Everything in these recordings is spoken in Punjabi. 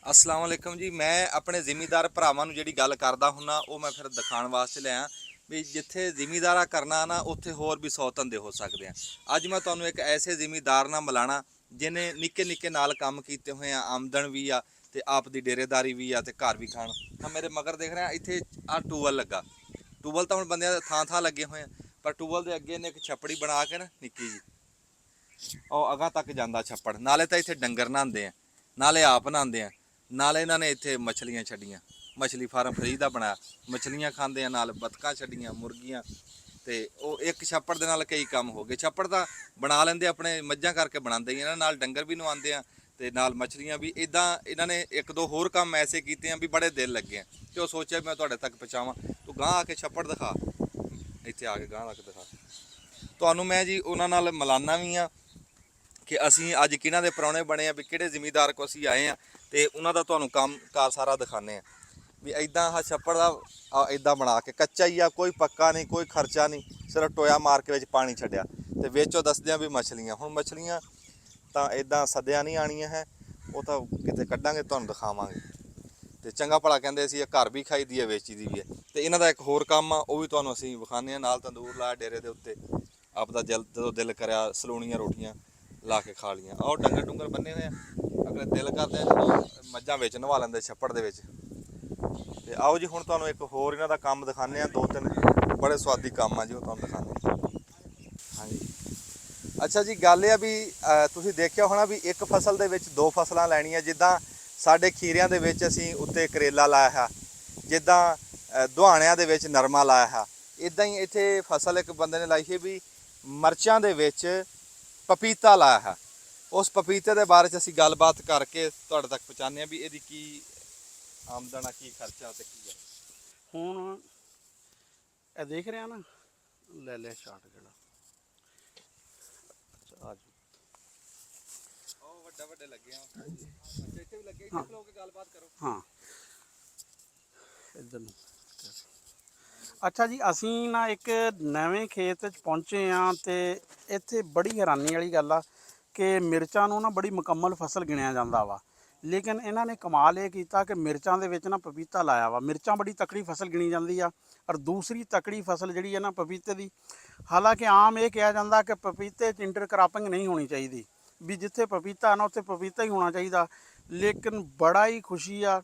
अस्सलाम वालेकुम जी। मैं अपने ਜ਼ਿਮੀਂਦਾਰ ਭਰਾਵਾਂ ਨੂੰ ਜਿਹੜੀ ਗੱਲ ਕਰਦਾ ਹੁੰਨਾ ਉਹ ਮੈਂ ਫਿਰ ਦਿਖਾਉਣ ਵਾਸਤੇ ਲਿਆ ਵੀ ਜਿੱਥੇ ਜ਼ਿਮੀਂਦਾਰਾ ਕਰਨਾ ਨਾ ਉੱਥੇ ਹੋਰ ਵੀ 100 ਧੰਦੇ ਹੋ ਸਕਦੇ ਆ। ਅੱਜ ਮੈਂ ਤੁਹਾਨੂੰ ਇੱਕ ਐਸੇ ਜ਼ਿਮੀਂਦਾਰ ਨਾਲ ਮਿਲਾਣਾ ਜਿਹਨੇ ਨਿੱਕੇ ਨਿੱਕੇ ਨਾਲ ਕੰਮ ਕੀਤੇ ਹੋਏ ਆ, ਆਮਦਨ ਵੀ ਆ ਤੇ ਆਪ ਦੀ ਡੇਰੇਦਾਰੀ ਵੀ ਆ ਤੇ ਘਰ ਵੀ ਖਾਣ। ਤਾਂ ਮੇਰੇ ਮਗਰ ਦੇਖ ਰਿਹਾ ਇੱਥੇ ਆ ਟੂਬਲ ਲੱਗਾ। ਟੂਬਲ ਤਾਂ ਹੁਣ ਬੰਦਿਆਂ ਦੇ ਥਾਂ ਥਾਂ ਲੱਗੇ ਹੋਏ ਆ, ਪਰ ਟੂਬਲ ਦੇ ਅੱਗੇ ਨੇ ਇੱਕ ਛੱਪੜੀ ਬਣਾ ਕੇ ਨਾ ਨਿੱਕੀ ਜੀ ਉਹ ਅਗਾਂ ਤੱਕ ਜਾਂਦਾ ਛੱਪੜ। ਨਾਲੇ ਤਾਂ ਇੱਥੇ ਡੰਗਰ ਨਹਾਉਂਦੇ ਆ, ਨਾਲੇ ਆਪ ਨਹਾਉਂਦੇ ਆ, ਨਾਲੇ ਇਹਨਾਂ ਨੇ ਇੱਥੇ ਮੱਛਲੀਆਂ ਛੱਡੀਆਂ। ਮੱਛਲੀ ਫਾਰਮ ਫਰੀ ਦਾ ਬਣਾਇਆ, ਮੱਛਲੀਆਂ ਖਾਂਦੇ ਆ, ਨਾਲ ਬਤਕਾਂ ਛੱਡੀਆਂ, ਮੁਰਗੀਆਂ। ਤੇ ਉਹ ਇੱਕ ਛੱਪੜ ਦੇ ਨਾਲ ਕਈ ਕੰਮ ਹੋ ਗਏ। ਛੱਪੜ ਤਾਂ ਬਣਾ ਲੈਂਦੇ ਆਪਣੇ ਮੱਝਾਂ ਕਰਕੇ ਬਣਾਉਂਦੇ ਹੀ ਇਹਨਾਂ ਨਾਲ, ਡੰਗਰ ਵੀ ਨਵਾਉਂਦੇ ਆ ਤੇ ਨਾਲ ਮੱਛਲੀਆਂ ਵੀ। ਇਦਾਂ ਇਹਨਾਂ ਨੇ ਇੱਕ ਦੋ ਹੋਰ ਕੰਮ ਐਸੇ ਕੀਤੇ ਆ ਵੀ ਬੜੇ ਦਿਲ ਲੱਗੇ ਆ ਤੇ ਉਹ ਸੋਚਿਆ ਮੈਂ ਤੁਹਾਡੇ ਤੱਕ ਪਹੁੰਚਾਵਾਂ। ਤੂੰ ਗਾਂ ਆ ਕੇ ਛੱਪੜ ਦਿਖਾ, ਇੱਥੇ ਆ ਕੇ ਗਾਂ ਤੱਕ ਦਿਖਾ। ਤੁਹਾਨੂੰ ਮੈਂ ਜੀ ਉਹਨਾਂ ਨਾਲ ਮਿਲਾਨਾ ਵੀ ਆ ਕਿ ਅਸੀਂ ਅੱਜ ਕਿਹਨਾਂ ਦੇ ਪ੍ਰਾਹੁਣੇ ਬਣੇ ਆ, ਵੀ ਕਿਹੜੇ ਜ਼ਿਮੀਂਦਾਰ ਕੋ ਅਸੀਂ ਆਏ ਆ ਤੇ ਉਹਨਾਂ ਦਾ ਤੁਹਾਨੂੰ ਕੰਮ ਕਾਰ ਸਾਰਾ ਦਿਖਾਣੇ ਆ ਵੀ ਇਦਾਂ ਆਹ ਛੱਪੜ ਦਾ ਇਦਾਂ ਬਣਾ ਕੇ ਕੱਚਾ ਹੀ ਆ, ਕੋਈ ਪੱਕਾ ਨਹੀਂ, ਕੋਈ ਖਰਚਾ ਨਹੀਂ, ਸਿਰਫ ਟੋਇਆ ਮਾਰ ਕੇ ਵਿੱਚ ਪਾਣੀ ਛੱਡਿਆ ਤੇ ਵਿੱਚੋਂ ਦੱਸਦੇ ਆ ਵੀ ਮੱਛਲੀਆਂ। ਹੁਣ ਮੱਛਲੀਆਂ ਤਾਂ ਇਦਾਂ ਸੱਦਿਆ ਨਹੀਂ ਆਣੀਆਂ ਹੈ, ਉਹ ਤਾਂ ਕਿਤੇ ਕੱਢਾਂਗੇ ਤੁਹਾਨੂੰ ਦਿਖਾਵਾਂਗੇ। ਤੇ ਚੰਗਾ ਭਲਾ ਕਹਿੰਦੇ ਅਸੀਂ ਇਹ ਘਰ ਵੀ ਖਾਈਦੀ ਹੈ, ਵੇਚੀ ਦੀ ਵੀ ਹੈ। ਤੇ ਇਹਨਾਂ ਦਾ ਇੱਕ ਹੋਰ ਕੰਮ ਆ ਉਹ ਵੀ ਤੁਹਾਨੂੰ ਅਸੀਂ ਵਿਖਾਉਂਦੇ ਆ। ਨਾਲ ਤੰਦੂਰ ਲਾਇਆ ਡੇਰੇ ਦੇ ਉੱਤੇ, ਆਪਦਾ ਜਦੋਂ ਦਿਲ ਕਰਿਆ ਸਲੂਣੀਆਂ ਰੋਟੀਆਂ ਲਾ ਕੇ ਖਾ ਲੀਆਂ। ਆਹ ਡੰਗਰ ਡੁੰਗਰ ਬੰਨੇ ਹੋਏ ਆ, ਅਗਲੇ ਦਿਲ ਕਰਦੇ ਆ ਜਦੋਂ ਮੱਝਾਂ ਵਿੱਚ ਨਵਾ ਲੈਂਦੇ ਛੱਪੜ ਦੇ ਵਿੱਚ। ਤੇ ਆਓ ਜੀ ਹੁਣ ਤੁਹਾਨੂੰ ਇੱਕ ਹੋਰ ਇਹਨਾਂ ਦਾ ਕੰਮ ਦਿਖਾਉਂਦੇ ਆ, ਦੋ ਤਿੰਨ ਬੜੇ ਸਵਾਦੀ ਕੰਮ ਆ ਜੀ, ਉਹ ਤੁਹਾਨੂੰ ਦਿਖਾਉਂਦੇ ਆ। ਹਾਂਜੀ, ਅੱਛਾ ਜੀ, ਗੱਲ ਇਹ ਆ ਵੀ ਤੁਸੀਂ ਦੇਖਿਆ ਹੋਣਾ ਵੀ ਇੱਕ ਫਸਲ ਦੇ ਵਿੱਚ ਦੋ ਫਸਲਾਂ ਲੈਣੀਆਂ। ਜਿੱਦਾਂ ਸਾਡੇ ਖੀਰਿਆਂ ਦੇ ਵਿੱਚ ਅਸੀਂ ਉੱਤੇ ਕਰੇਲਾ ਲਾਇਆ ਹੈ, ਜਿੱਦਾਂ ਦੁਹਾਣਿਆਂ ਦੇ ਵਿੱਚ ਨਰਮਾ ਲਾਇਆ ਹੈ, ਇੱਦਾਂ ਹੀ ਇੱਥੇ ਫਸਲ ਇੱਕ ਬੰਦੇ ਨੇ ਲਾਈ ਹੈ ਵੀ ਮਿਰਚਾਂ ਦੇ ਵਿੱਚ ਪਪੀਤਾ ਲਾਇਆ ਹੈ। ਉਸ ਪਪੀਤੇ ਦੇ ਬਾਰੇ 'ਚ ਅਸੀਂ ਗੱਲਬਾਤ ਕਰਕੇ ਤੁਹਾਡੇ ਤੱਕ ਪਹੁੰਚਾਉਂਦੇ ਹਾਂ ਵੀ ਇਹਦੀ ਕੀ ਆਮਦਨ ਆ, ਕੀ ਖਰਚਾ ਤੇ ਕੀ ਹੈ। ਹੁਣ ਇਹ ਦੇਖ ਰਿਹਾ ਨਾ, ਲੈ ਲੈ ਸ਼ਾਟ ਜਿਹੜਾ ਆ ਜੀ, ਉਹ ਵੱਡੇ ਲੱਗੇ ਆ। ਅੱਛਾ, ਇੱਥੇ ਵੀ ਲੱਗੇ, ਇੱਥੇ ਖਲੋ ਕੇ ਗੱਲਬਾਤ ਕਰੋ। ਹਾਂ ਇੱਧਰ ਨੂੰ। ਅੱਛਾ ਜੀ, ਅਸੀਂ ਨਾ ਇੱਕ ਨਵੇਂ ਖੇਤ 'ਚ ਪਹੁੰਚੇ ਹਾਂ ਤੇ ਇੱਥੇ ਬੜੀ ਹੈਰਾਨੀ ਵਾਲੀ ਗੱਲ ਆ ਕਿ ਮਿਰਚਾਂ ਨੂੰ ਨਾ ਬੜੀ ਮੁਕੰਮਲ ਫਸਲ ਗਿਣਿਆ ਜਾਂਦਾ ਵਾ, ਲੇਕਿਨ ਇਹਨਾਂ ਨੇ ਕਮਾਲ ਇਹ ਕੀਤਾ ਕਿ ਮਿਰਚਾਂ ਦੇ ਵਿੱਚ ਨਾ ਪਪੀਤਾ ਲਾਇਆ ਵਾ। ਮਿਰਚਾਂ ਬੜੀ ਤਕੜੀ ਫਸਲ ਗਿਣੀ ਜਾਂਦੀ ਆ, ਔਰ ਦੂਸਰੀ ਤਕੜੀ ਫਸਲ ਜਿਹੜੀ ਹੈ ਨਾ ਪਪੀਤੇ ਦੀ। ਹਾਲਾਂਕਿ ਆਮ ਇਹ ਕਿਹਾ ਜਾਂਦਾ ਕਿ ਪਪੀਤੇ 'ਚ ਇੰਟਰਕ੍ਰਾਪਿੰਗ ਨਹੀਂ ਹੋਣੀ ਚਾਹੀਦੀ, ਵੀ ਜਿੱਥੇ ਪਪੀਤਾ ਨਾ ਉੱਥੇ ਪਪੀਤਾ ਹੀ ਹੋਣਾ ਚਾਹੀਦਾ। ਲੇਕਿਨ ਬੜਾ ਹੀ ਖੁਸ਼ੀ ਆ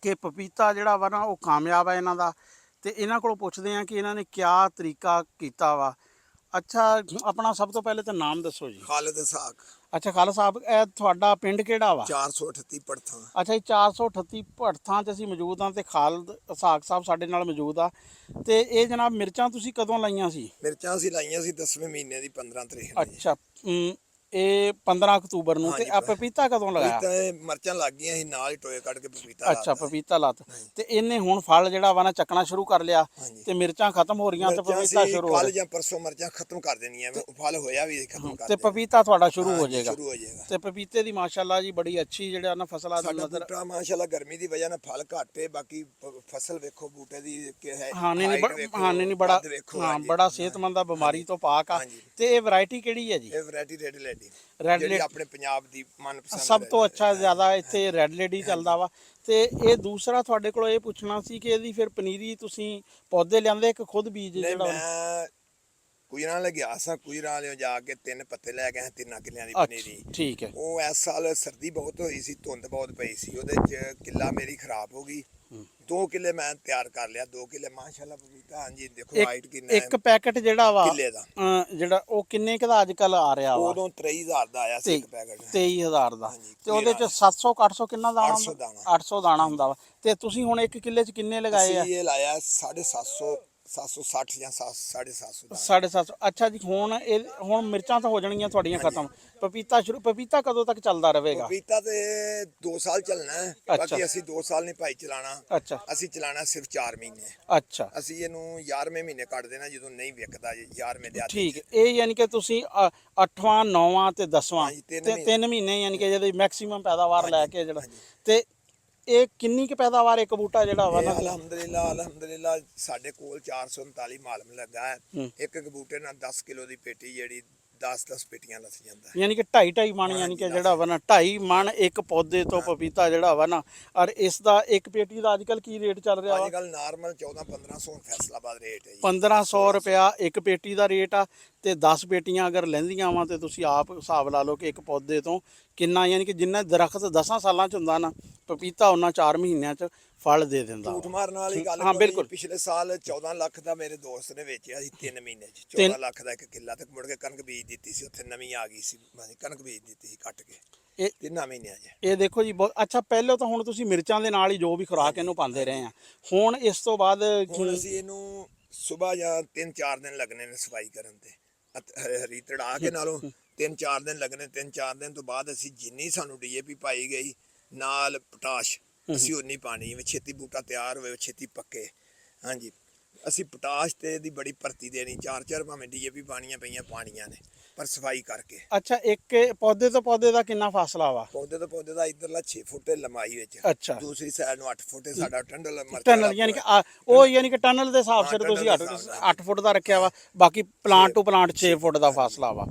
ਕਿ ਪਪੀਤਾ ਜਿਹੜਾ ਵਾ ਨਾ ਉਹ ਕਾਮਯਾਬ ਹੈ ਇਹਨਾਂ ਦਾ। ਤੇ ਇਹਨਾਂ ਕੋਲੋਂ ਪੁੱਛਦੇ ਆ ਕਿ ਇਹਨਾਂ ਨੇ ਕਿਆ ਤਰੀਕਾ ਕੀਤਾ ਵਾ। ਅੱਛਾ, ਆਪਣਾ ਸਭ ਤੋਂ ਪਹਿਲੇ ਤਾਂ ਨਾਮ ਦੱਸੋ ਜੀ। ਖਾਲਿਦ ਸਾਕ। ਅੱਛਾ, ਖਾਲਸਾ ਸਾਹਿਬ, ਇਹ ਤੁਹਾਡਾ ਪਿੰਡ ਕਿਹੜਾ ਵਾ? 438 ਪੜਥਾਂ। ਅੱਛਾ ਜੀ, 438 ਭੜਥਾਂ 'ਚ ਅਸੀਂ ਮੌਜੂਦ ਹਾਂ ਤੇ ਖਾਲਦ ਸਾਕ ਸਾਹਿਬ ਸਾਡੇ ਨਾਲ ਮੌਜੂਦ ਆ। ਤੇ ਇਹ ਜਨਾਬ ਮਿਰਚਾਂ ਤੁਸੀਂ ਕਦੋਂ ਲਾਈਆਂ ਸੀ? ਮਿਰਚਾਂ ਅਸੀਂ ਲਾਈਆਂ ਸੀ 10ਵੇਂ ਮਹੀਨੇ ਦੀ 15 ਤਰੀਕ ਨੂੰ ਜੀ। ਅੱਛਾ, ਇਹ 15 ਅਕਤੂਬਰ ਨੂੰ। ਤੇ ਆ ਪਪੀਤਾ ਕਦੋਂ ਲਗਾਇਆ? ਪਪੀਤਾ ਇਹ ਮਿਰਚਾਂ ਲੱਗ ਗਈਆਂ ਸੀ, ਨਾਲ ਹੀ ਟੋਏ ਕੱਢ ਕੇ ਪਪੀਤਾ ਅੱਛਾ, ਲਾਤਾ। ਪਪੀਤਾ ਲਾਤ ਤੇ ਇਹਨੇ ਹੁਣ ਫਲ ਜਿਹੜਾ ਵਾ ਨਾ ਚੱਕਣਾ ਸ਼ੁਰੂ ਕਰ ਲਿਆ ਤੇ ਮਿਰਚਾਂ ਖਤਮ ਹੋ ਰਹੀਆਂ ਤੇ ਪਪੀਤਾ ਸ਼ੁਰੂ ਹੋ ਕੱਲ ਰਿਹਾ। ਜਾਂ ਪਰਸੋਂ ਮਿਰਚਾਂ ਖਤਮ ਕਰ ਦੇਣੀਆਂ, ਫਲ ਹੋਇਆ ਵੀ ਖਤਮ ਕਰ ਤੇ ਦੇਣਾ। ਪਪੀਤਾ ਤੁਹਾਡਾ ਸ਼ੁਰੂ ਹੋ ਜਾਏਗਾ। ਸ਼ੁਰੂ ਹੋ ਜਾਏਗਾ। ਤੇ ਪਪੀਤੇ ਦੀ ਮਾਸ਼ਾਅੱਲਾ ਜੀ ਬੜੀ ਅੱਛੀ ਜਿਹੜਾ ਨਾ ਫਸਲ ਆ ਸਾਡਾ ਨਜ਼ਰ। ਬੂਟਾ ਮਾਸ਼ਾਅੱਲਾ ਗਰਮੀ ਦੀ ਵਜ੍ਹਾ ਨਾਲ ਫਲ ਘੱਟ ਹੈ, ਬਾਕੀ ਫਸਲ ਵੇਖੋ ਬੂਟੇ ਦੀ ਕਿ ਹੈ। ਹਾਂ ਨਹੀਂ ਨਹੀਂ ਬੜਾ, ਹਾਂ ਬੜਾ ਸਿਹਤਮੰਦ ਆ, ਬਿਮਾਰੀ ਤੋਂ ਪਾਕ ਆ। ਤੇ ਇਹ ਵੈਰਾਈਟੀ ਕਿਹੜੀ ਹੈ ਜੀ? ਇਹ ਵੈਰਾਈਟੀ ਰੈੱਡ ਲੇਡੀ, ਰੈੱਡ ਜਿਹੜੀ ਆਪਣੇ ਪੰਜਾਬ ਦੀ ਮਨਪਸੰਦ ਸਭ ਤੋਂ ਅੱਛਾ ਜ਼ਿਆਦਾ ਇੱਥੇ ਰੈੱਡ ਲੇਡੀ ਚੱਲਦਾ ਵਾ। ਤੇ ਇਹ ਦੂਸਰਾ ਤੁਹਾਡੇ ਕੋਲ ਇਹ ਪੁੱਛਣਾ ਸੀ ਕਿ ਇਹਦੀ ਫਿਰ ਪਨੀਰੀ ਤੁਸੀਂ ਪੌਦੇ ਲਿਆਂਦੇ ਇੱਕ ਖੁਦ ਬੀਜ ਨਹੀਂ, ਜਿਹੜਾ? ਮੈਂ ਕੁਇਰਾਂ ਲੈ ਗਿਆ ਸਾਂ, ਕੁਇਰਾਂ ਵਾਲਿਓ ਜਾ ਕੇ 3 ਪੱਤੇ ਲੈ ਕੇ 3 ਕਿੱਲਿਆਂ ਦੀ ਪਨੀਰੀ। ਠੀਕ ਹੈ। ਉਹ ਇਸ ਸਾਲ ਸਰਦੀ ਬਹੁਤ ਹੋਈ ਸੀ, ਧੁੰਦ ਬਹੁਤ ਪਈ ਸੀ, ਉਹਦੇ ਚ ਕਿੱਲਾ ਮੇਰੀ ਖਰਾਬ ਹੋ ਗਈ। 2 ਕਿੱਲੇ ਮੈਂ ਤਿਆਰ ਕਰ ਲਿਆ, 2 ਕਿੱਲੇ ਮਾਸ਼ਾਅੱਲਾ ਪਪੀਤਾ। ਹਾਂਜੀ ਦੇਖੋ ਹਾਈਟ ਕਿੰਨਾ ਹੈ ਇੱਕ ਪੈਕਟ ਜਿਹੜਾ ਵਾ ਕਿੱਲੇ ਦਾ, ਜਿਹੜਾ ਉਹ ਕਿੰਨੇ ਕੁ ਦਾ ਅੱਜ ਕੱਲ ਆ ਰਿਹਾ ਵਾ? ਉਦੋਂ 23,000 ਦਾ ਆਇਆ ਸੀ ਇੱਕ ਪੈਕਟ। 23,000 ਦਾ। ਤੇ ਉਹਦੇ ਚ 700 800 ਕਿੰਨਾ ਦਾਣਾ? 800 ਦਾਣਾ। 800 ਦਾਣਾ ਹੁੰਦਾ ਵਾ। ਤੇ ਤੁਸੀਂ ਹੁਣ ਇੱਕ ਕਿੱਲੇ ਚ ਕਿੰਨੇ ਲਗਾਏ ਆ? ਅਸੀਂ ਇਹ ਲਾਇਆ 750 760 ਜਾਂ 750 ਦਾ। 750। ਅੱਛਾ ਜੀ, ਹੁਣ ਮਿਰਚਾਂ ਤਾਂ ਹੋ ਜਾਣਗੀਆਂ ਤੁਹਾਡੀਆਂ ਖਤਮ। ਪਪੀਤਾ ਕਦੋਂ ਤੱਕ ਚੱਲਦਾ ਰਹੇਗਾ? ਪਪੀਤਾ ਤੇ 2 ਸਾਲ ਚੱਲਣਾ ਹੈ, ਬਾਕੀ ਅਸੀਂ 2 ਸਾਲ ਨਹੀਂ ਭਾਈ ਚਲਾਣਾ। ਅੱਛਾ, ਅਸੀਂ ਚਲਾਣਾ ਸਿਰਫ 4 ਮਹੀਨੇ। ਅੱਛਾ, ਅਸੀਂ ਇਹਨੂੰ 11ਵੇਂ ਮਹੀਨੇ ਕੱਢ ਦੇਣਾ ਜਦੋਂ ਨਹੀਂ ਵਿਕਦਾ ਜੀ, 11ਵੇਂ ਦੇ ਆਦੀ। ਠੀਕ। ਇਹ ਯਾਨੀ ਕਿ ਤੁਸੀਂ 8ਵਾਂ 9ਵਾਂ ਤੇ 10ਵਾਂ ਹਾਂਜੀ, ਤੇ 3 ਮਹੀਨੇ ਯਾਨੀ ਕਿ ਜਿਹਦੀ ਮੈਕਸਿਮਮ ਪੈਦਾਵਾਰ ਲੈ ਕੇ ਜਿਹੜਾ। ਤੇ ਇਹ ਕਿੰਨੀ ਕੁ ਪੈਦਾਵਾਰ ਇੱਕ ਬੂਟਾ ਜਿਹੜਾ ਵਾ ਨਾ? ਅਲਹਮਦੁਲਿਲਾ ਸਾਡੇ ਕੋਲ 439 ਮਾਲਮ ਲੱਗਾ ਹੈ। ਇੱਕ ਬੂਟੇ ਨਾਲ 10 ਕਿਲੋ ਦੀ ਪੇਟੀ ਜਿਹੜੀ 10-10 ਪੇਟੀਆਂ ਲੱਥ ਜਾਂਦਾ ਯਾਨੀ ਕਿ 2.5 ਮਣ, ਯਾਨੀ ਕਿ ਜਿਹੜਾ ਵਾ ਨਾ 2.5 ਮਣ ਇੱਕ ਪੌਦੇ ਤੋਂ ਪਪੀਤਾ ਜਿਹੜਾ ਵਾ ਨਾ। ਔਰ ਇਸ ਦਾ ਇੱਕ ਪੇਟੀ ਦਾ ਅੱਜ ਕੱਲ ਕੀ ਰੇਟ ਚੱਲ ਰਿਹਾ ਵਾ? ਅੱਜ ਕੱਲ ਨਾਰਮਲ 14-1500 ਫੈਸਲਾਬਾਦ ਰੇਟ ਹੈ ਜੀ। 1500 ਰੁਪਇਆ ਇੱਕ ਪੇਟੀ ਦਾ ਰੇਟ ਆ। ਤੇ 10 ਪੇਟੀਆਂ ਅਗਰ ਲੈਂਦੀਆਂ ਵਾ ਤੇ ਤੁਸੀਂ ਆਪ ਹਿਸਾਬ ਲਾ ਲਓ ਕਿ ਇੱਕ ਪੌਦੇ ਤੋਂ ਕਿੰਨਾ, ਯਾਨੀ ਕਿ ਜਿੰਨਾ ਦਰਖਤ 10 ਸਾਲਾਂ ਚ ਹੁੰਦਾ ਨਾ ਪਪੀਤਾ, ਉਹਨਾਂ 4 ਮਹੀਨਿਆਂ ਚ ਫਲ ਦੇ ਦਿੰਦਾ ਝੂਠ ਵਾ। ਮਾਰਨ ਵਾਲੀ ਗੱਲ ਹਾਂ, ਕੋਈ ਬਿਲਕੁਲ। ਨਹੀਂ। ਪਿਛਲੇ ਸਾਲ 14 ਲੱਖ ਦਾ ਮੇਰੇ ਦੋਸਤ ਨੇ ਵੇਚਿਆ ਸੀ 3 ਮਹੀਨੇ ਚ। ਤਿੰਨ- 14 ਲੱਖ ਦਾ ਇੱਕ ਕਿੱਲਾ, ਤੇ ਮੁੜ ਕੇ ਕਣਕ ਬੀਜ ਦਿੱਤੀ ਸੀ ਉੱਥੇ, ਨਵੀਂ ਆ ਗਈ ਸੀ, ਕਣਕ ਬੀਜ ਦਿੱਤੀ ਸੀ ਕੱਟ ਕੇ ਇਹ 3 ਮਹੀਨਿਆਂ ਚ। ਇਹ ਦੇਖੋ ਜੀ, ਬਹੁਤ ਅੱਛਾ। ਪਹਿਲਾਂ ਤਾਂ ਹੁਣ ਤੁਸੀਂ ਮਿਰਚਾਂ ਦੇ ਨਾਲ ਹੀ ਜੋ ਵੀ ਖੁਰਾਕ ਇਹਨੂੰ ਪਾਉਂਦੇ ਰਹੇ ਆ, ਹੁਣ ਇਸ ਤੋਂ ਬਾਅਦ ਹੁਣ ਅਸੀਂ ਇਹਨੂੰ ਸਵੇਰ ਜਾਂ 3-4 ਦਿਨ ਲੱਗਣੇ ਨੇ ਸਫਾਈ ਕਰਨ ਤੇ, ਹਰੀ ਤੜਾ ਕੇ ਨਾਲੋਂ 3-4 ਦਿਨ ਲੱਗਣੇ। 3-4 ਦਿਨ ਤੋਂ ਬਾਅਦ ਅਸੀਂ ਜਿੰਨੀ ਸਾਨੂੰ ਡੀਏਪੀ ਪਾਈ ਗਈ ਨਾਲ ਪੋਟਾਸ਼, ਅਸੀਂ ਉਨੀ ਪਾਣੀ, ਛੇਤੀ ਬੂਟਾ ਤਿਆਰ ਹੋਵੇ, ਛੇਤੀ ਪੱਕੇ। ਹਾਂਜੀ, ਅਸੀਂ ਪੋਟਾਸ਼ ਤੇ ਦੀ ਬੜੀ ਭਰਤੀ ਦੇਣੀ, 4-4 ਭਾਵੇਂ ਡੀਏਪੀ ਪਾਣੀਆਂ ਪਈਆਂ ਪਾਣੀਆਂ ਨੇ, ਪਰ ਸਫਾਈ ਕਰਕੇ। ਅੱਛਾ, ਇੱਕ ਪੌਦੇ ਤੋਂ ਪੌਦੇ ਦਾ ਕਿੰਨਾ ਫਾਸਲਾ ਵਾ? ਪੌਦੇ ਤੋਂ ਪੌਦੇ ਦਾ ਇਧਰਲਾ 6 ਫੁੱਟ ਲੰਬਾਈ ਵਿੱਚ, ਅੱਛਾ, ਦੂਸਰੀ ਸਾਈਡ ਨੂੰ 8 ਫੁੱਟ ਸਾਡਾ ਟੰਡਲ ਟਨਲ, ਯਾਨੀ ਕਿ ਉਹ ਯਾਨੀ ਕਿ ਟਨਲ ਦੇ ਹਿਸਾਬ ਸਿਰ ਤੁਸੀਂ 8 ਫੁੱਟ ਦਾ ਰੱਖਿਆ ਵਾ। ਬਾਕੀ ਪਲਾਂਟ ਟੂ ਪਲਾਂਟ 6 ਫੁੱਟ ਦਾ ਫਾਸਲਾ ਵਾ।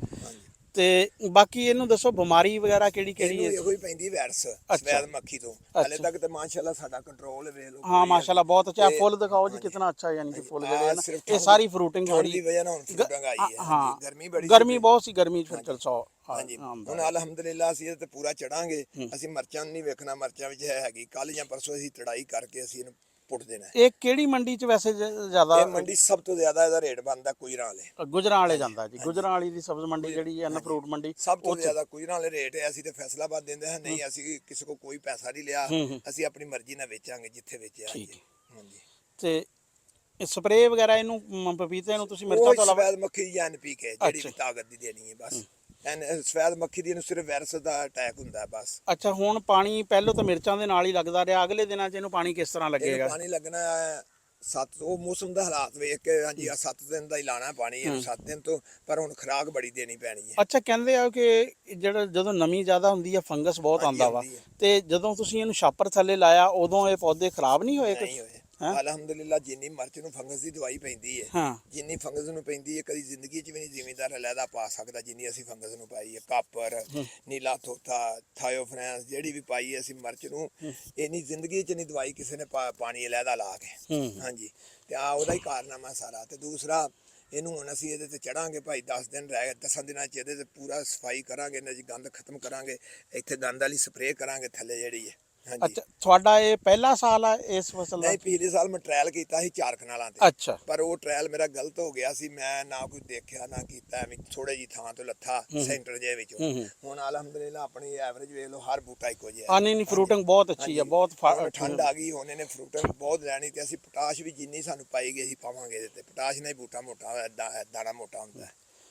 ਤੇ ਬਾਕੀ ਇਹਨੂੰ ਦੱਸੋ ਬਿਮਾਰੀ ਵਗੈਰਾ ਕਿਹੜੀ ਕਿਹੜੀ ਹੈ? ਇਹੋ ਹੀ ਪੈਂਦੀ ਵਾਇਰਸ ਸਵੈਦ ਮੱਖੀ ਤੋਂ। ਹਲੇ ਤੱਕ ਤੇ ਮਾਸ਼ਾਅੱਲਾ ਸਾਡਾ ਕੰਟਰੋਲ ਵੇਖ ਲਓ। ਹਾਂ ਮਾਸ਼ਾਅੱਲਾ, ਬਹੁਤ ਅੱਛਾ। ਫੁੱਲ ਦਿਖਾਓ ਜੀ ਕਿਤਨਾ ਅੱਛਾ, ਯਾਨੀ ਕਿ ਫੁੱਲ ਜਿਹੜੇ ਆ ਨਾ, ਇਹ ਸਾਰੀ ਫਰੂਟਿੰਗ ਹੋ ਰਹੀ ਦੀ ਵਜ੍ਹਾ ਨਾਲ ਫਰੂਟਿੰਗ ਆਈ ਹੈ। ਹਾਂ, ਗਰਮੀ ਬੜੀ, ਗਰਮੀ ਬਹੁਤ ਸੀ, ਗਰਮੀ ਫਿਰ ਚਲ 100। ਹਾਂਜੀ, ਹੁਣ ਅਲਹਮਦੁਲਿਲਾ ਅਸੀਂ ਇਹ ਤੇ ਪੂਰਾ ਚੜਾਂਗੇ। ਅਸੀਂ ਮਰਚਾਂ ਨਹੀਂ ਵੇਖਣਾ, ਮਰਚਾਂ ਵਿੱਚ ਹੈਗੀ। ਕੱਲ ਜਾਂ ਪਰਸੋਂ ਅਸੀਂ ਤੜਾਈ ਕਰਕੇ ਅਸੀਂ ਇਹਨੂੰ ਪੁੱਟ ਦੇਣਾ। ਇਹ ਕਿਹੜੀ ਮੰਡੀ ਚ ਵੈਸੇ ਜ਼ਿਆਦਾ? ਇਹ ਮੰਡੀ ਸਭ ਤੋਂ ਜ਼ਿਆਦਾ ਇਹਦਾ ਰੇਟ ਬਣਦਾ ਗੁਜਰਾਂ ਵਾਲੇ। ਗੁਜਰਾਂ ਵਾਲੇ ਜਾਂਦਾ ਜੀ। ਗੁਜਰਾਂ ਵਾਲੀ ਦੀ ਸਬਜ਼ ਮੰਡੀ ਜਿਹੜੀ ਹੈ ਨਾ, ਫਰੂਟ ਮੰਡੀ, ਸਭ ਤੋਂ ਜ਼ਿਆਦਾ ਗੁਜਰਾਂ ਵਾਲੇ ਰੇਟ ਹੈ। ਅਸੀਂ ਤੇ ਫੈਸਲਾਬਾਦ ਦਿੰਦੇ ਹਾਂ, ਨਹੀਂ ਅਸੀਂ ਕਿਸੇ ਕੋ ਕੋਈ ਪੈਸਾ ਨਹੀਂ ਲਿਆ, ਅਸੀਂ ਆਪਣੀ ਮਰਜ਼ੀ ਨਾਲ ਵੇਚਾਂਗੇ ਜਿੱਥੇ ਵੇਚਿਆ। ਹਾਂਜੀ, ਤੇ ਸਪਰੇਅ ਵਗੈਰਾ ਇਹਨੂੰ ਪਪੀਤੇ ਨੂੰ ਤੁਸੀਂ ਮਿਰਚਾਂ ਤੋਂ ਇਲਾਵਾ? ਸਫੈਦ ਮੱਖੀ ਜਾਂ NPK ਜਿਹੜੀ ਵੀ ਤਾਕਤ ਦੀ ਦੇਣੀ ਹੈ ਬਸ। ਸਫੈਦ ਮੱਖੀ ਦੀ ਨੂੰ ਸਿਰਫ ਵਾਇਰਸ ਦਾ ਅਟੈਕ ਹੁੰਦਾ ਬਸ। ਅੱਛਾ, ਹੁਣ ਪਾਣੀ ਪਹਿਲਾਂ ਤਾਂ ਮਿਰਚਾਂ ਦੇ ਨਾਲ ਹੀ ਲੱਗਦਾ ਰਿਹਾ, ਅਗਲੇ ਦਿਨਾਂ 'ਚ ਇਹਨੂੰ ਪਾਣੀ ਕਿਸ ਤਰ੍ਹਾਂ ਲੱਗੇਗਾ? ਪਾਣੀ ਲੱਗਣਾ 7, ਉਹ ਮੌਸਮ ਦਾ ਹਾਲਾਤ ਵੇਖ ਕੇ। ਹਾਂਜੀ, 7 ਦਿਨ ਦਾ ਹੀ ਲਾਣਾ ਪਾਣੀ ਇਹਨੂੰ, 7 ਦਿਨ ਤੋਂ। ਪਰ ਹੁਣ ਖੁਰਾਕ ਬੜੀ ਦੇਣੀ ਪੈਣੀ ਹੈ। ਅੱਛਾ, ਕਹਿੰਦੇ ਆ ਕਿ ਜਿਹੜਾ ਜਦੋਂ ਨਮੀ ਜ਼ਿਆਦਾ ਹੁੰਦੀ ਹੈ ਫੰਗਸ ਬਹੁਤ ਆਉਂਦਾ ਵਾ, ਤੇ ਜਦੋਂ ਤੁਸੀਂ ਇਹਨੂੰ ਛਾਪਰ ਥੱਲੇ ਲਾਇਆ ਉਦੋਂ ਇਹ ਪੌਦੇ ਖਰਾਬ ਨਹੀਂ ਹੋਏ? ਨਹੀਂ ਹੋਏ ਅਲਹਮਦੁਲਿਲਾ। ਜਿੰਨੀ ਮਿਰਚ ਨੂੰ ਫੰਗਸ ਦੀ ਦਵਾਈ ਪੈਂਦੀ ਹੈ, ਜਿੰਨੀ ਫੰਗਸ ਨੂੰ ਪੈਂਦੀ ਹੈ, ਕਦੀ ਜ਼ਿੰਦਗੀ 'ਚ ਵੀ ਨਹੀਂ ਜ਼ਿਮੀਂਦਾਰ ਅਲੱਗਾ ਪਾ ਸਕਦਾ ਜਿੰਨੀ ਅਸੀਂ ਫੰਗਸ ਨੂੰ ਪਾਈ ਹੈ। ਕਾਪਰ, ਨੀਲਾ ਥੋਥਾ, ਥਾਇਓਫਰੈਂਸ ਜਿਹੜੀ ਵੀ ਪਾਈ ਹੈ ਅਸੀਂ ਮਿਰਚ ਨੂੰ, ਇੰਨੀ ਜ਼ਿੰਦਗੀ 'ਚ ਨਹੀਂ ਦਵਾਈ ਕਿਸੇ ਨੇ ਪਾਣੀ ਅਲੱਗਾ ਲਾ ਕੇ। ਹਾਂਜੀ, ਤੇ ਆ ਉਹਦਾ ਹੀ ਕਾਰਨਾਮਾ ਸਾਰਾ। ਤੇ ਦੂਸਰਾ, ਇਹਨੂੰ ਹੁਣ ਅਸੀਂ ਇਹਦੇ ਤੇ ਚੜਾਂਗੇ ਭਾਈ, 10 ਦਿਨ ਰਹਿ ਗਏ, 10 ਦਿਨਾਂ 'ਚ ਇਹਦੇ ਤੇ ਪੂਰਾ ਸਫਾਈ ਕਰਾਂਗੇ, ਇਹਨਾਂ 'ਚ ਗੰਦ ਖਤਮ ਕਰਾਂਗੇ, ਇੱਥੇ ਗੰਦ ਵਾਲੀ ਸਪਰੇਅ ਕਰਾਂਗੇ ਥੱਲੇ ਜਿਹੜੀ ਹੈ। ਅੱਛਾ, ਤੁਹਾਡਾ ਇਹ ਪਹਿਲਾ ਸਾਲ ਆ ਇਸ ਫਸਲ ਦਾ? ਨਹੀਂ, ਪਿਛਲੇ ਸਾਲ ਮੈਂ ਟ੍ਰਾਇਲ ਕੀਤਾ ਸੀ 4 ਕਨਾਲਾਂ ਤੇ। ਅੱਛਾ, ਪਰ ਉਹ ਟ੍ਰਾਇਲ ਮੇਰਾ ਗਲਤ ਹੋ ਗਿਆ ਸੀ। ਮੈਂ ਨਾ ਕੋਈ ਦੇਖਿਆ ਨਾ ਕੀਤਾ, ਐਵੇਂ ਥੋੜੇ ਜੀ ਥਾਂ ਤੋਂ ਲੱਥਾ ਸੈਂਟਰ ਜੇ ਵਿੱਚੋਂ। ਹੁਣ ਅਲਹਮਦੁਲਿਲਾ ਆਪਣੀ ਐਵਰੇਜ ਵੇਖ ਲਓ, ਹਰ ਬੂਟਾ ਇੱਕੋ ਜਿਹਾ। ਨਹੀਂ, ਫਰੂਟਿੰਗ ਬਹੁਤ ਅੱਛੀ ਆ, ਬਹੁਤ ਠੰਡ ਆ ਗਈ, ਹੁਣ ਇਹਨੇ ਫਰੂਟਿੰਗ ਬਹੁਤ ਲੈਣੀ। ਤੇ ਅਸੀਂ ਪੋਟਾਸ਼ ਵੀ ਜਿੰਨੀ ਸਾਨੂੰ ਪਾਈ ਗਈ ਅਸੀਂ ਪਾਵਾਂਗੇ ਇਹਦੇ ਤੇ। ਪੋਟਾਸ਼ ਨਾਲ ਹੀ ਬੂਟਾ ਮੋਟਾ, ਦਾਣਾ ਮੋਟਾ ਹੁੰਦਾ।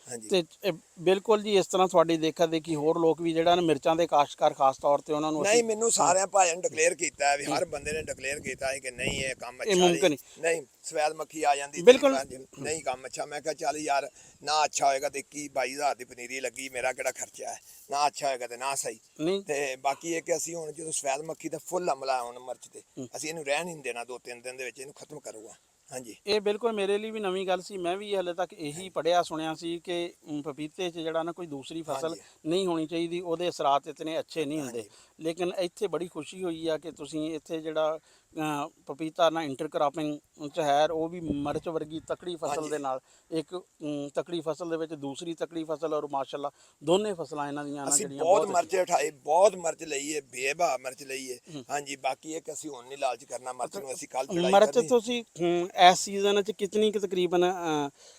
ਹਾਂਜੀ, ਤੇ ਬਿਲਕੁਲ ਜੀ, ਇਸ ਤਰ੍ਹਾਂ ਤੁਹਾਡੀ ਦੇਖਾ ਦੇਖੀ ਹੋਰ ਲੋਕ ਵੀ ਜਿਹੜਾ ਨਾ ਮਿਰਚਾਂ ਦੇ ਕਾਸ਼ਤਕਾਰ ਖਾਸ ਤੌਰ ਤੇ ਉਹਨਾਂ ਨੂੰ ਨਹੀਂ, ਮੈਨੂੰ ਸਾਰਿਆਂ ਭਾਈਆਂ ਨੇ ਡਿਕਲੇਅਰ ਕੀਤਾ ਵੀ, ਹਰ ਬੰਦੇ ਨੇ ਡਿਕਲੇਅਰ ਕੀਤਾ ਹੈ ਕਿ ਨਹੀਂ ਇਹ ਕੰਮ ਅੱਛਾ ਨਹੀਂ। ਸਵੈਦ ਮੱਖੀ ਆ ਜਾਂਦੀ ਬਿਲਕੁਲ ਨਹੀਂ, ਕੰਮ ਅੱਛਾ। ਮੈਂ ਕਿਹਾ ਚੱਲ ਯਾਰ, ਨਾ ਅੱਛਾ ਹੋਏਗਾ ਤੇ 21-22 ਦੀ ਪਨੀਰੀ ਲੱਗੀ, ਮੇਰਾ ਕਿਹੜਾ ਖਰਚਾ ਹੈ। ਨਾ ਅੱਛਾ ਹੋਏਗਾ ਤੇ ਨਾ ਸਹੀ। ਤੇ ਬਾਕੀ ਇਹ ਕਿ ਅਸੀਂ ਹੁਣ ਜਦੋਂ ਸਵੈਦ ਮੱਖੀ ਦਾ ਫੁੱਲ ਹਮਲਾ ਹੁਣ ਮਿਰਚ ਤੇ, ਅਸੀਂ ਇਹਨੂੰ ਰਹਿਣ ਨਹੀਂ ਦੇਣਾ। 2-3 ਦਿਨ ਦੇ ਵਿੱਚ ਇਹਨੂੰ ਖਤਮ ਕਰੂਗਾ। ਹਾਂਜੀ, ਇਹ ਬਿਲਕੁਲ ਮੇਰੇ ਲਈ ਵੀ ਨਵੀਂ ਗੱਲ ਸੀ। ਮੈਂ ਵੀ ਹਲੇ ਤੱਕ ਇਹੀ ਪੜ੍ਹਿਆ ਸੁਣਿਆ ਸੀ ਕਿ ਪਪੀਤੇ 'ਚ ਜਿਹੜਾ ਨਾ ਕੋਈ ਦੂਸਰੀ ਫਸਲ ਨਹੀਂ ਹੋਣੀ ਚਾਹੀਦੀ, ਉਹਦੇ ਅਸਰਾਤ ਇਤਨੇ ਅੱਛੇ ਨਹੀਂ ਹੁੰਦੇ। ਲੇਕਿਨ ਇੱਥੇ ਬੜੀ ਖੁਸ਼ੀ ਹੋਈ ਆ ਕਿ ਤੁਸੀਂ ਇੱਥੇ ਜਿਹੜਾ ਪਪੀਤਾ ਨਾ ਇੰਟਰਕ੍ਰਾਪਿੰਗ 'ਚ ਹੈ, ਉਹ ਵੀ ਮਿਰਚ ਵਰਗੀ ਤਕੜੀ ਫਸਲ ਦੇ ਨਾਲ ਇੱਕ ਤਕੜੀ ਫਸਲ ਦੇ ਵਿੱਚ ਦੂਸਰੀ ਤਕੜੀ ਫਸਲ, ਔਰ ਮਾਸ਼ਾਅੱਲਾ ਦੋਨੇ ਫਸਲਾਂ ਇਹਨਾਂ ਦੀਆਂ ਨਾ ਜਿਹੜੀਆਂ ਬਹੁਤ ਮਿਰਚ ਉਠਾਈ, ਬਹੁਤ ਮਿਰਚ ਲਈ ਹੈ, ਬੇਭਾ ਮਿਰਚ ਲਈ ਹੈ। ਹਾਂਜੀ, ਬਾਕੀ ਇੱਕ ਅਸੀਂ ਹੁਣ ਨਹੀਂ ਲਾਲਚ ਕਰਨਾ ਮਿਰਚ ਨੂੰ। ਅਸੀਂ ਕੱਲ ਮਿਰਚ ਤੁਸੀਂ ਇਸ ਸੀਜ਼ਨ 'ਚ ਕਿਤਨੀ ਕਿ ਤਕਰੀਬਨ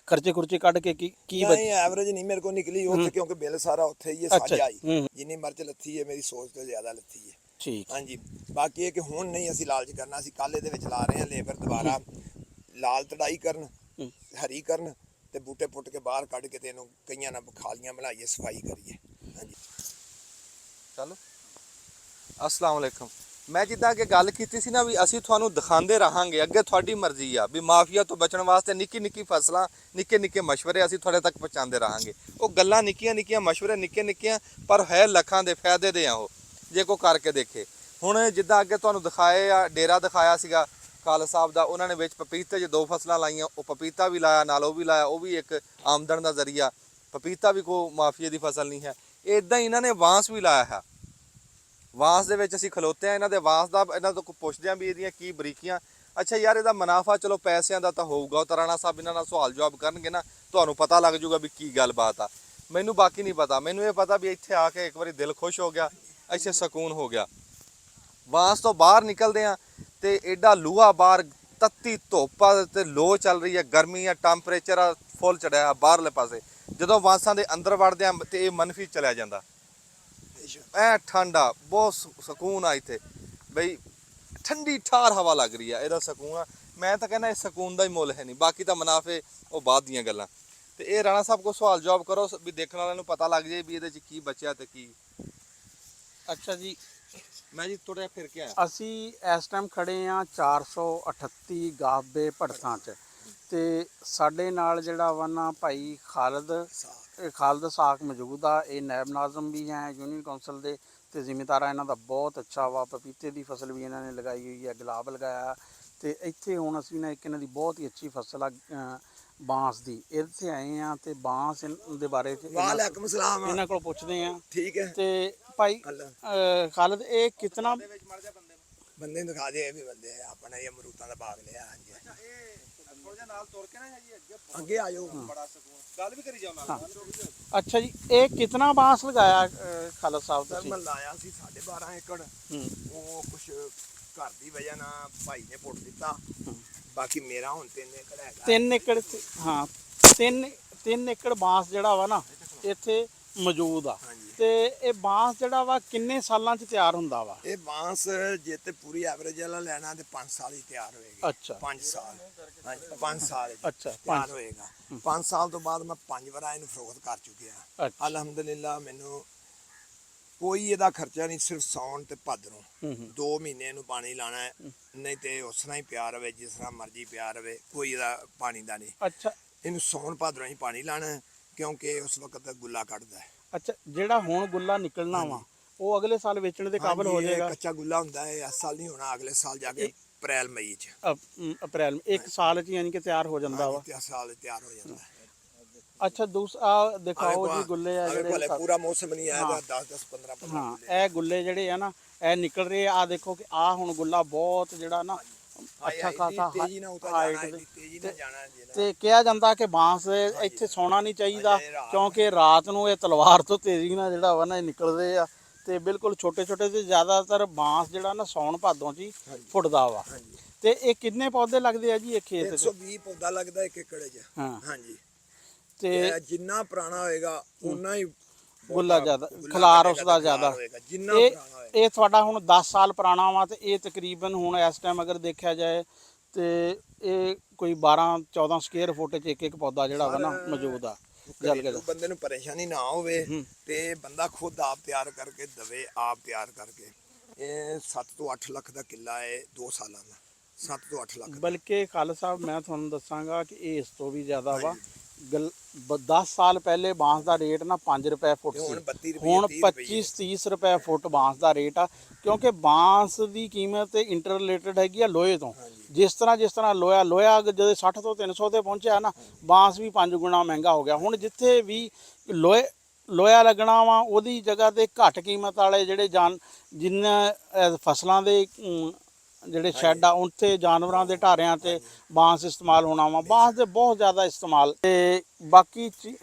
ਖਰਚੇ ਖੁਰਚੇ ਕੱਢ ਕੇ ਕੀ ਨਹੀਂ, ਐਵਰੇਜ ਨਹੀਂ ਮੇਰੇ ਕੋਲ ਨਿਕਲੀ ਉੱਥੇ, ਕਿਉਂਕਿ ਬਿੱਲ ਸਾਰਾ ਉੱਥੇ ਹੀ ਹੈ। ਸਾਂਝਾ ਹੀ ਜਿੰਨੀ ਮਿਰਚ ਲੱਥੀ ਹੈ ਮੇਰੀ ਸੋਚ ਤੋਂ ਜ਼ਿਆਦਾ ਲੱਥੀ ਹੈ। ਠੀਕ, ਹਾਂਜੀ, ਬਾਕੀ ਇਹ ਕਿ ਹੁਣ ਨਹੀਂ ਅਸੀਂ ਲਾਲਚ ਕਰਨਾ। ਅਸੀਂ ਕੱਲ ਇਹਦੇ ਵਿੱਚ ਲਾ ਰਹੇ ਹਾਂ ਲੇਬਰ ਦੁਬਾਰਾ ਲਾਲ ਤੜਾਈ ਕਰਨ, ਹਰੀ ਕਰਨ, ਤੇ ਬੂਟੇ ਪੁੱਟ ਕੇ ਬਾਹਰ ਕੱਢ ਕੇ ਤੇ ਇਹਨੂੰ ਕਈਆਂ ਨਾਲ ਖਾਲੀਆਂ ਬਣਾਈਏ, ਸਫਾਈ ਕਰੀਏ। ਹਾਂਜੀ, ਚਲੋ, ਅਸਲਾਮ ਵਾਲੇਕਮ। ਮੈਂ ਜਿੱਦਾਂ ਕਿ ਗੱਲ ਕੀਤੀ ਸੀ ਨਾ ਵੀ ਅਸੀਂ ਤੁਹਾਨੂੰ ਦਿਖਾਉਂਦੇ ਰਹਾਂਗੇ, ਅੱਗੇ ਤੁਹਾਡੀ ਮਰਜ਼ੀ ਆ ਵੀ ਮਾਫੀਆ ਤੋਂ ਬਚਣ ਵਾਸਤੇ ਨਿੱਕੀ ਨਿੱਕੀ ਫਸਲਾਂ, ਨਿੱਕੇ ਨਿੱਕੇ ਮਸ਼ਵਰੇ ਅਸੀਂ ਤੁਹਾਡੇ ਤੱਕ ਪਹੁੰਚਾਉਂਦੇ ਰਹਾਂਗੇ। ਉਹ ਗੱਲਾਂ ਨਿੱਕੀਆਂ ਨਿੱਕੀਆਂ, ਮਸ਼ਵਰੇ ਨਿੱਕੇ ਨਿੱਕੀਆਂ, ਪਰ ਹੈ ਲੱਖਾਂ ਦੇ ਫਾਇਦੇ ਦੇ ਆ ਉਹ, ਜੇ ਕੋਈ ਕਰਕੇ ਦੇਖੇ। ਹੁਣ ਜਿੱਦਾਂ ਅੱਗੇ ਤੁਹਾਨੂੰ ਦਿਖਾਏ ਆ, ਡੇਰਾ ਦਿਖਾਇਆ ਸੀਗਾ ਖਾਲਸਾ ਸਾਹਿਬ ਦਾ, ਉਹਨਾਂ ਨੇ ਵਿੱਚ ਪਪੀਤੇ 'ਚ 2 ਫਸਲਾਂ ਲਾਈਆਂ। ਉਹ ਪਪੀਤਾ ਵੀ ਲਾਇਆ, ਨਾਲ ਉਹ ਵੀ ਲਾਇਆ, ਉਹ ਵੀ ਇੱਕ ਆਮਦਨ ਦਾ ਜ਼ਰੀਆ। ਪਪੀਤਾ ਵੀ ਕੋਈ ਮਾਫੀਏ ਦੀ ਫਸਲ ਨਹੀਂ ਹੈ। ਇਦਾਂ ਹੀ ਇਹਨਾਂ ਨੇ ਵਾਂਸ ਵੀ ਲਾਇਆ ਹੈ। ਵਾਂਸ ਦੇ ਵਿੱਚ ਅਸੀਂ ਖਲੋਤੇ ਆ, ਇਹਨਾਂ ਦੇ ਵਾਂਸ ਦਾ ਇਹਨਾਂ ਤੋਂ ਪੁੱਛਦੇ ਆ ਵੀ ਇਹਦੀਆਂ ਕੀ ਬਰੀਕੀਆਂ। ਅੱਛਾ ਯਾਰ, ਇਹਦਾ ਮੁਨਾਫਾ ਚਲੋ ਪੈਸਿਆਂ ਦਾ ਤਾਂ ਹੋਊਗਾ, ਉਹ ਰਾਣਾ ਸਾਹਿਬ ਇਹਨਾਂ ਨਾਲ ਸਵਾਲ ਜਵਾਬ ਕਰਨਗੇ ਨਾ, ਤੁਹਾਨੂੰ ਪਤਾ ਲੱਗ ਜਾਊਗਾ ਵੀ ਕੀ ਗੱਲਬਾਤ ਆ। ਮੈਨੂੰ ਬਾਕੀ ਨਹੀਂ ਪਤਾ, ਮੈਨੂੰ ਇਹ ਪਤਾ ਵੀ ਇੱਥੇ ਆ ਕੇ ਇੱਕ ਵਾਰੀ ਦਿਲ ਖੁਸ਼ ਹੋ ਗਿਆ, ਇੱਥੇ ਸਕੂਨ ਹੋ ਗਿਆ। ਵਾਂਸ ਤੋਂ ਬਾਹਰ ਨਿਕਲਦੇ ਆ ਤੇ ਐਡਾ ਲੂਹਾ ਬਾਹਰ, ਤੱਤੀ ਧੁੱਪ ਤੇ ਲੋ ਚੱਲ ਰਹੀ ਹੈ, ਗਰਮੀ ਆ, ਟੈਂਪਰੇਚਰ ਆ ਫੁੱਲ ਚੜਿਆ ਬਾਹਰਲੇ ਪਾਸੇ। ਜਦੋਂ ਵਾਂਸਾਂ ਦੇ ਅੰਦਰ ਵੜਦੇ ਆ ਤੇ ਇਹ ਮੰਨਫੀ ਚਲਿਆ ਜਾਂਦਾ, ਐ ਠੰਡਾ, ਬਹੁਤ ਸਕੂਨ ਆ ਇੱਥੇ ਬਈ, ਠੰਡੀ ਠਾਰ ਹਵਾ ਲੱਗ ਰਹੀ ਆ, ਇਹਦਾ ਸਕੂਨ ਆ। ਮੈਂ ਤਾਂ ਕਹਿੰਦਾ ਇਸ ਸਕੂਨ ਦਾ ਹੀ ਮੁੱਲ ਹੈ ਨਹੀਂ, ਬਾਕੀ ਤਾਂ ਮੁਨਾਫੇ ਉਹ ਬਾਅਦ ਦੀਆਂ ਗੱਲਾਂ। ਤੇ ਇਹ ਰਾਣਾ ਸਾਹਿਬ ਕੋ ਸਵਾਲ ਜਵਾਬ ਕਰੋ ਵੀ ਦੇਖਣ ਵਾਲਿਆਂ ਨੂੰ ਪਤਾ ਲੱਗ ਜਾਏ ਵੀ ਇਹਦੇ 'ਚ ਕੀ ਬਚਿਆ ਤੇ ਕੀ। ਅੱਛਾ ਜੀ, ਮੈਂ ਜੀ ਤੁਰਿਆ ਫਿਰ ਕੇ ਆਇਆ। ਅਸੀਂ ਇਸ ਟਾਈਮ ਖੜੇ ਆ 438 ਗਾਬੇ ਭੜਥਾਂ 'ਚ, ਤੇ ਸਾਡੇ ਨਾਲ ਜਿਹੜਾ ਵਾ ਨਾ ਭਾਈ ਖਾਲਦ ਸਾਕ ਮੌਜੂਦ ਆ। ਇਹ ਨਾਇਬ ਨਾਜ਼ਮ ਵੀ ਹੈ ਯੂਨੀਅਨ ਕੌਂਸਲ ਦੇ, ਤੇ ਜ਼ਿਮੀਂਦਾਰਾ ਇਹਨਾਂ ਦਾ ਬਹੁਤ ਅੱਛਾ ਵਾ। ਪਪੀਤੇ ਦੀ ਫਸਲ ਵੀ ਇਹਨਾਂ ਨੇ ਲਗਾਈ ਹੋਈ ਹੈ, ਗੁਲਾਬ ਲਗਾਇਆ। ਤੇ ਇੱਥੇ ਹੁਣ ਅਸੀਂ ਨਾ ਇੱਕ ਇਹਨਾਂ ਦੀ ਬਹੁਤ ਹੀ ਅੱਛੀ ਫਸਲ ਆ ਬਾਂਸ ਦੀ, ਇੱਥੇ ਆਏ ਆ ਤੇ ਬਾਂਸ ਦੇ ਬਾਰੇ ਵਾਲੇਕੁਮ ਸਲਾਮ ਇਹਨਾਂ ਕੋਲ ਪੁੱਛਦੇ ਆ। ਠੀਕ ਹੈ। ਤੇ ਭਾਈ ਖਾਲਦ, ਇਹ ਕਿਤਨਾ ਬੰਦੇ ਨੂੰ ਦਿਖਾ ਦੇ, ਇਹ ਵੀ ਬੰਦੇ ਆ ਆਪਣਾ, ਇਹ ਅਮਰੂਤਾਂ ਦਾ ਬਾਗ ਲਿਆ। ਹਾਂਜੀ ਥੋੜਾ ਜਿਹਾ ਨਾਲ ਤੁਰ ਕੇ ਨਾ ਜੀ ਅੱਗੇ ਆ ਜਾਓ, ਬੜਾ ਸਕੂਨ, ਗੱਲ ਵੀ ਕਰੀ ਜਾਓ ਨਾਲ। ਅੱਛਾ ਜੀ, ਇਹ ਕਿਤਨਾ ਬਾਂਸ ਲਗਾਇਆ ਖਾਲਦ ਸਾਹਿਬ ਸਰ ਤੁਸੀਂ? ਮੈਂ ਲਾਇਆ ਸੀ 12.5 ਏਕੜ। ਉਹ ਕੁਛ ਘਰ ਦੀ ਵਜ੍ਹਾ ਨਾਲ ਭਾਈ ਨੇ ਪੁੱਟ ਦਿੱਤਾ, ਬਾਕੀ ਮੇਰਾ ਹੁਣ 3 ਏਕੜ ਹੈਗਾ। 3 ਏਕੜ, ਹਾਂ 3 ਏਕੜ ਬਾਂਸ ਜਿਹੜਾ ਵਾ ਨਾ ਇੱਥੇ ਮੌਜੂਦ ਆ। ਤੇ ਇਹ ਬਾਂਸ ਜਿਹੜਾ ਵਾ ਕਿੰਨੇ ਸਾਲਾਂ 'ਚ ਤਿਆਰ ਹੁੰਦਾ ਵਾ? ਇਹ ਬਾਂਸ ਜੇ ਤੇ ਪੂਰੀ ਐਵਰੇਜ ਵਾਲਾ ਲੈਣਾ ਤੇ 5 ਸਾਲ ਹੀ ਤਿਆਰ ਹੋਏਗਾ। ਅੱਛਾ, 5 ਸਾਲ, ਹਾਂਜੀ 5 ਸਾਲ ਅੱਛਾ, ਤਿਆਰ ਹੋਏਗਾ। 5 ਸਾਲ ਤੋਂ ਬਾਅਦ ਮੈਂ 5 ਵਾਰ ਇਹਨੂੰ ਫਰੋਖਤ ਕਰ ਚੁੱਕਿਆ। ਅੱਛਾ, ਅਲਹਮਦੁਲਿਲਾ, ਮੈਨੂੰ ਕੋਈ ਇਹਦਾ ਖਰਚਾ ਨਹੀਂ, ਸਿਰਫ ਸਾਉਣ ਤੇ ਭਾਦਰੋਂ 2 ਮਹੀਨੇ ਇਹਨੂੰ ਪਾਣੀ ਲਾਣਾ ਹੈ, ਨਹੀਂ ਤੇ ਉਸ ਤਰ੍ਹਾਂ ਹੀ ਪਿਆ ਰਵੇ, ਜਿਸ ਤਰ੍ਹਾਂ ਮਰਜ਼ੀ ਪਿਆ ਰਵੇ, ਕੋਈ ਇਹਦਾ ਪਾਣੀ ਦਾ ਨਹੀਂ। ਅੱਛਾ, ਇਹਨੂੰ ਸਾਉਣ ਭਾਦਰੋਂ ਹੀ ਪਾਣੀ ਲਾਣਾ ਹੈ, ਕਿਉਂਕਿ ਉਸ ਵਕਤ ਗੁੱਲਾ ਕੱਢਦਾ ਹੈ। ਅੱਛਾ, ਜਿਹੜਾ ਹੁਣ ਗੁੱਲਾ ਨਿਕਲਣਾ ਵਾ ਉਹ ਅਗਲੇ ਸਾਲ ਵੇਚਣ ਦੇ ਕਾਬਿਲ ਹੋ ਹਾਂਜੀ, ਇਹ ਜਾਏਗਾ? ਕੱਚਾ ਗੁੱਲਾ ਹੁੰਦਾ ਹੈ, ਇਸ ਸਾਲ ਨਹੀਂ ਹੋਣਾ, ਅਗਲੇ ਸਾਲ ਜਾ ਕੇ ਅਪ੍ਰੈਲ ਮਈ ਚ। ਅਪ੍ਰੈਲ, 1 ਸਾਲ 'ਚ ਯਾਨੀ ਕਿ ਤਿਆਰ ਹੋ ਜਾਂਦਾ ਵਾ। ਤੇ ਸਾਲ ਤਿਆਰ ਹੋ ਜਾਂਦਾ ਹੈ। ਅੱਛਾ, ਦੂਸਰਾ ਦਿਖਾਓ ਜੀ ਗੁੱਲੇ ਆ ਜਿਹੜੇ, ਪੂਰਾ ਮੌਸਮ ਨਹੀਂ ਆਇਆ, 10 15 ਹਾਂ ਇਹ ਗੁੱਲੇ ਜਿਹੜੇ ਆ ਨਾ ਇਹ ਨਿਕਲ ਰਹੇ ਆ। ਦੇਖੋ ਕਿ ਆ ਹੁਣ ਗੁੱਲਾ ਬਹੁਤ ਜਿਹੜਾ ਨਾ ਅੱਛਾ ਖਾਸਾ ਤੇਜ਼ੀ ਨਾਲ ਉਤਾਰ ਹਾਈਟ ਜਾਣਾ, ਤੇਜ਼ੀ ਨਾਲ ਜਾਣਾ ਜੀ। ਤੇ ਕਿਹਾ ਜਾਂਦਾ ਕਿ ਬਾਂਸ ਇੱਥੇ ਸੌਣਾ ਨਹੀਂ ਚਾਹੀਦਾ, ਕਿਉਂਕਿ ਰਾਤ ਨੂੰ ਇਹ ਤਲਵਾਰ ਤੋਂ ਤੇਜ਼ੀ ਨਾਲ ਜਿਹੜਾ ਵਾ ਨਾ ਇਹ ਨਿਕਲਦੇ ਆ। ਤੇ ਬਿਲਕੁਲ ਛੋਟੇ ਛੋਟੇ ਤੇ ਜ਼ਿਆਦਾਤਰ ਬਾਂਸ ਜਿਹੜਾ ਨਾ ਸੌਣ ਭਾਦੋਂ 'ਚ ਹੀ ਫੁੱਟਦਾ ਵਾ। ਤੇ ਇਹ ਕਿੰਨੇ ਪੌਦੇ ਲੱਗਦੇ ਆ ਜੀ ਇਹ ਖੇਤ 'ਚ? 120 ਪੌਦਾ ਲੱਗਦਾ 1 ਏਕੜ 'ਚ। ਹਾਂ, ਹਾਂਜੀ, ਤੇ ਜਿੰਨਾ ਪੁਰਾਣਾ ਹੋਏਗਾ ਉਨਾ ਹੀ ਗੁੱਲਾ ਜ਼ਿਆਦਾ, ਖਲਾਰ ਉਸਦਾ ਜ਼ਿਆਦਾ। ਜਿੰਨਾ ਪੁਰਾਣਾ ਹੋਏਗਾ। ਇਹ ਤੁਹਾਡਾ ਹੁਣ 10 ਸਾਲ ਪੁਰਾਣਾ ਵਾ, ਤੇ ਇਹ ਤਕਰੀਬਨ ਹੁਣ ਇਸ ਟਾਈਮ ਅਗਰ ਦੇਖਿਆ ਜਾਏ ਤੇ ਇਹ ਕੋਈ 12-14 ਸਕੁਅਰ ਫੁੱਟ 'ਚ ਇੱਕ ਪੌਦਾ ਜਿਹੜਾ ਵਾ ਨਾ ਮੌਜੂਦ ਆ। ਬੰਦੇ ਨੂੰ ਪਰੇਸ਼ਾਨੀ ਨਾ ਹੋਵੇ ਤੇ ਬੰਦਾ ਖੁਦ ਆਪ ਤਿਆਰ ਕਰਕੇ ਦਵੇ, ਆਪ ਤਿਆਰ ਕਰਕੇ। ਇਹ 7 ਤੋਂ 8 ਲੱਖ ਦਾ ਕਿੱਲਾ ਹੈ 2 ਸਾਲਾਂ ਦਾ, 7 ਤੋਂ 8 ਲੱਖ। ਬਲਕਿ ਖਾਲਦ ਸਾਹਿਬ ਮੈਂ ਤੁਹਾਨੂੰ ਦੱਸਾਂਗਾ ਕਿ ਇਹ ਇਸ ਤੋਂ ਵੀ ਜ਼ਿਆਦਾ ਵਾ। 10 ਸਾਲ ਪਹਿਲੇ ਬਾਂਸ ਦਾ ਰੇਟ ਨਾ 5 ਰੁਪਏ ਫੁੱਟ ਸੀ, ਹੁਣ 25-30 ਰੁਪਏ ਫੁੱਟ ਬਾਂਸ ਦਾ ਰੇਟ ਆ। ਕਿਉਂਕਿ ਬਾਂਸ ਦੀ ਕੀਮਤ ਇੰਟਰ ਰਿਲੇਟਡ ਹੈਗੀ ਆ ਲੋਹੇ ਤੋਂ। ਜਿਸ ਤਰ੍ਹਾਂ ਲੋਹਾ ਜਦੋਂ 60 ਤੋਂ 300 ਤੇ ਪਹੁੰਚਿਆ ਨਾ, ਬਾਂਸ ਵੀ 5 ਗੁਣਾ ਮਹਿੰਗਾ ਹੋ ਗਿਆ। ਹੁਣ ਜਿੱਥੇ ਵੀ ਲੋਹਾ ਲੱਗਣਾ ਵਾ ਉਹਦੀ ਜਗ੍ਹਾ ਤੇ ਘੱਟ ਕੀਮਤ ਵਾਲੇ ਜਿਹੜੇ ਜਿੰਨਾ ਫਸਲਾਂ ਦੇ ਜਿਹੜੇ ਸ਼ੈੱਡ ਆ ਉੱਥੇ ਜਾਨਵਰਾਂ ਦੇ ਢਾਰਿਆਂ ਤੇ ਬਾਂਸ ਇਸਤੇਮਾਲ ਹੋਣਾ ਵਾ। ਬਾਂਸ ਦੇ ਬਹੁਤ ਜ਼ਿਆਦਾ ਇਸਤੇਮਾਲ, ਤੇ ਬਾਕੀ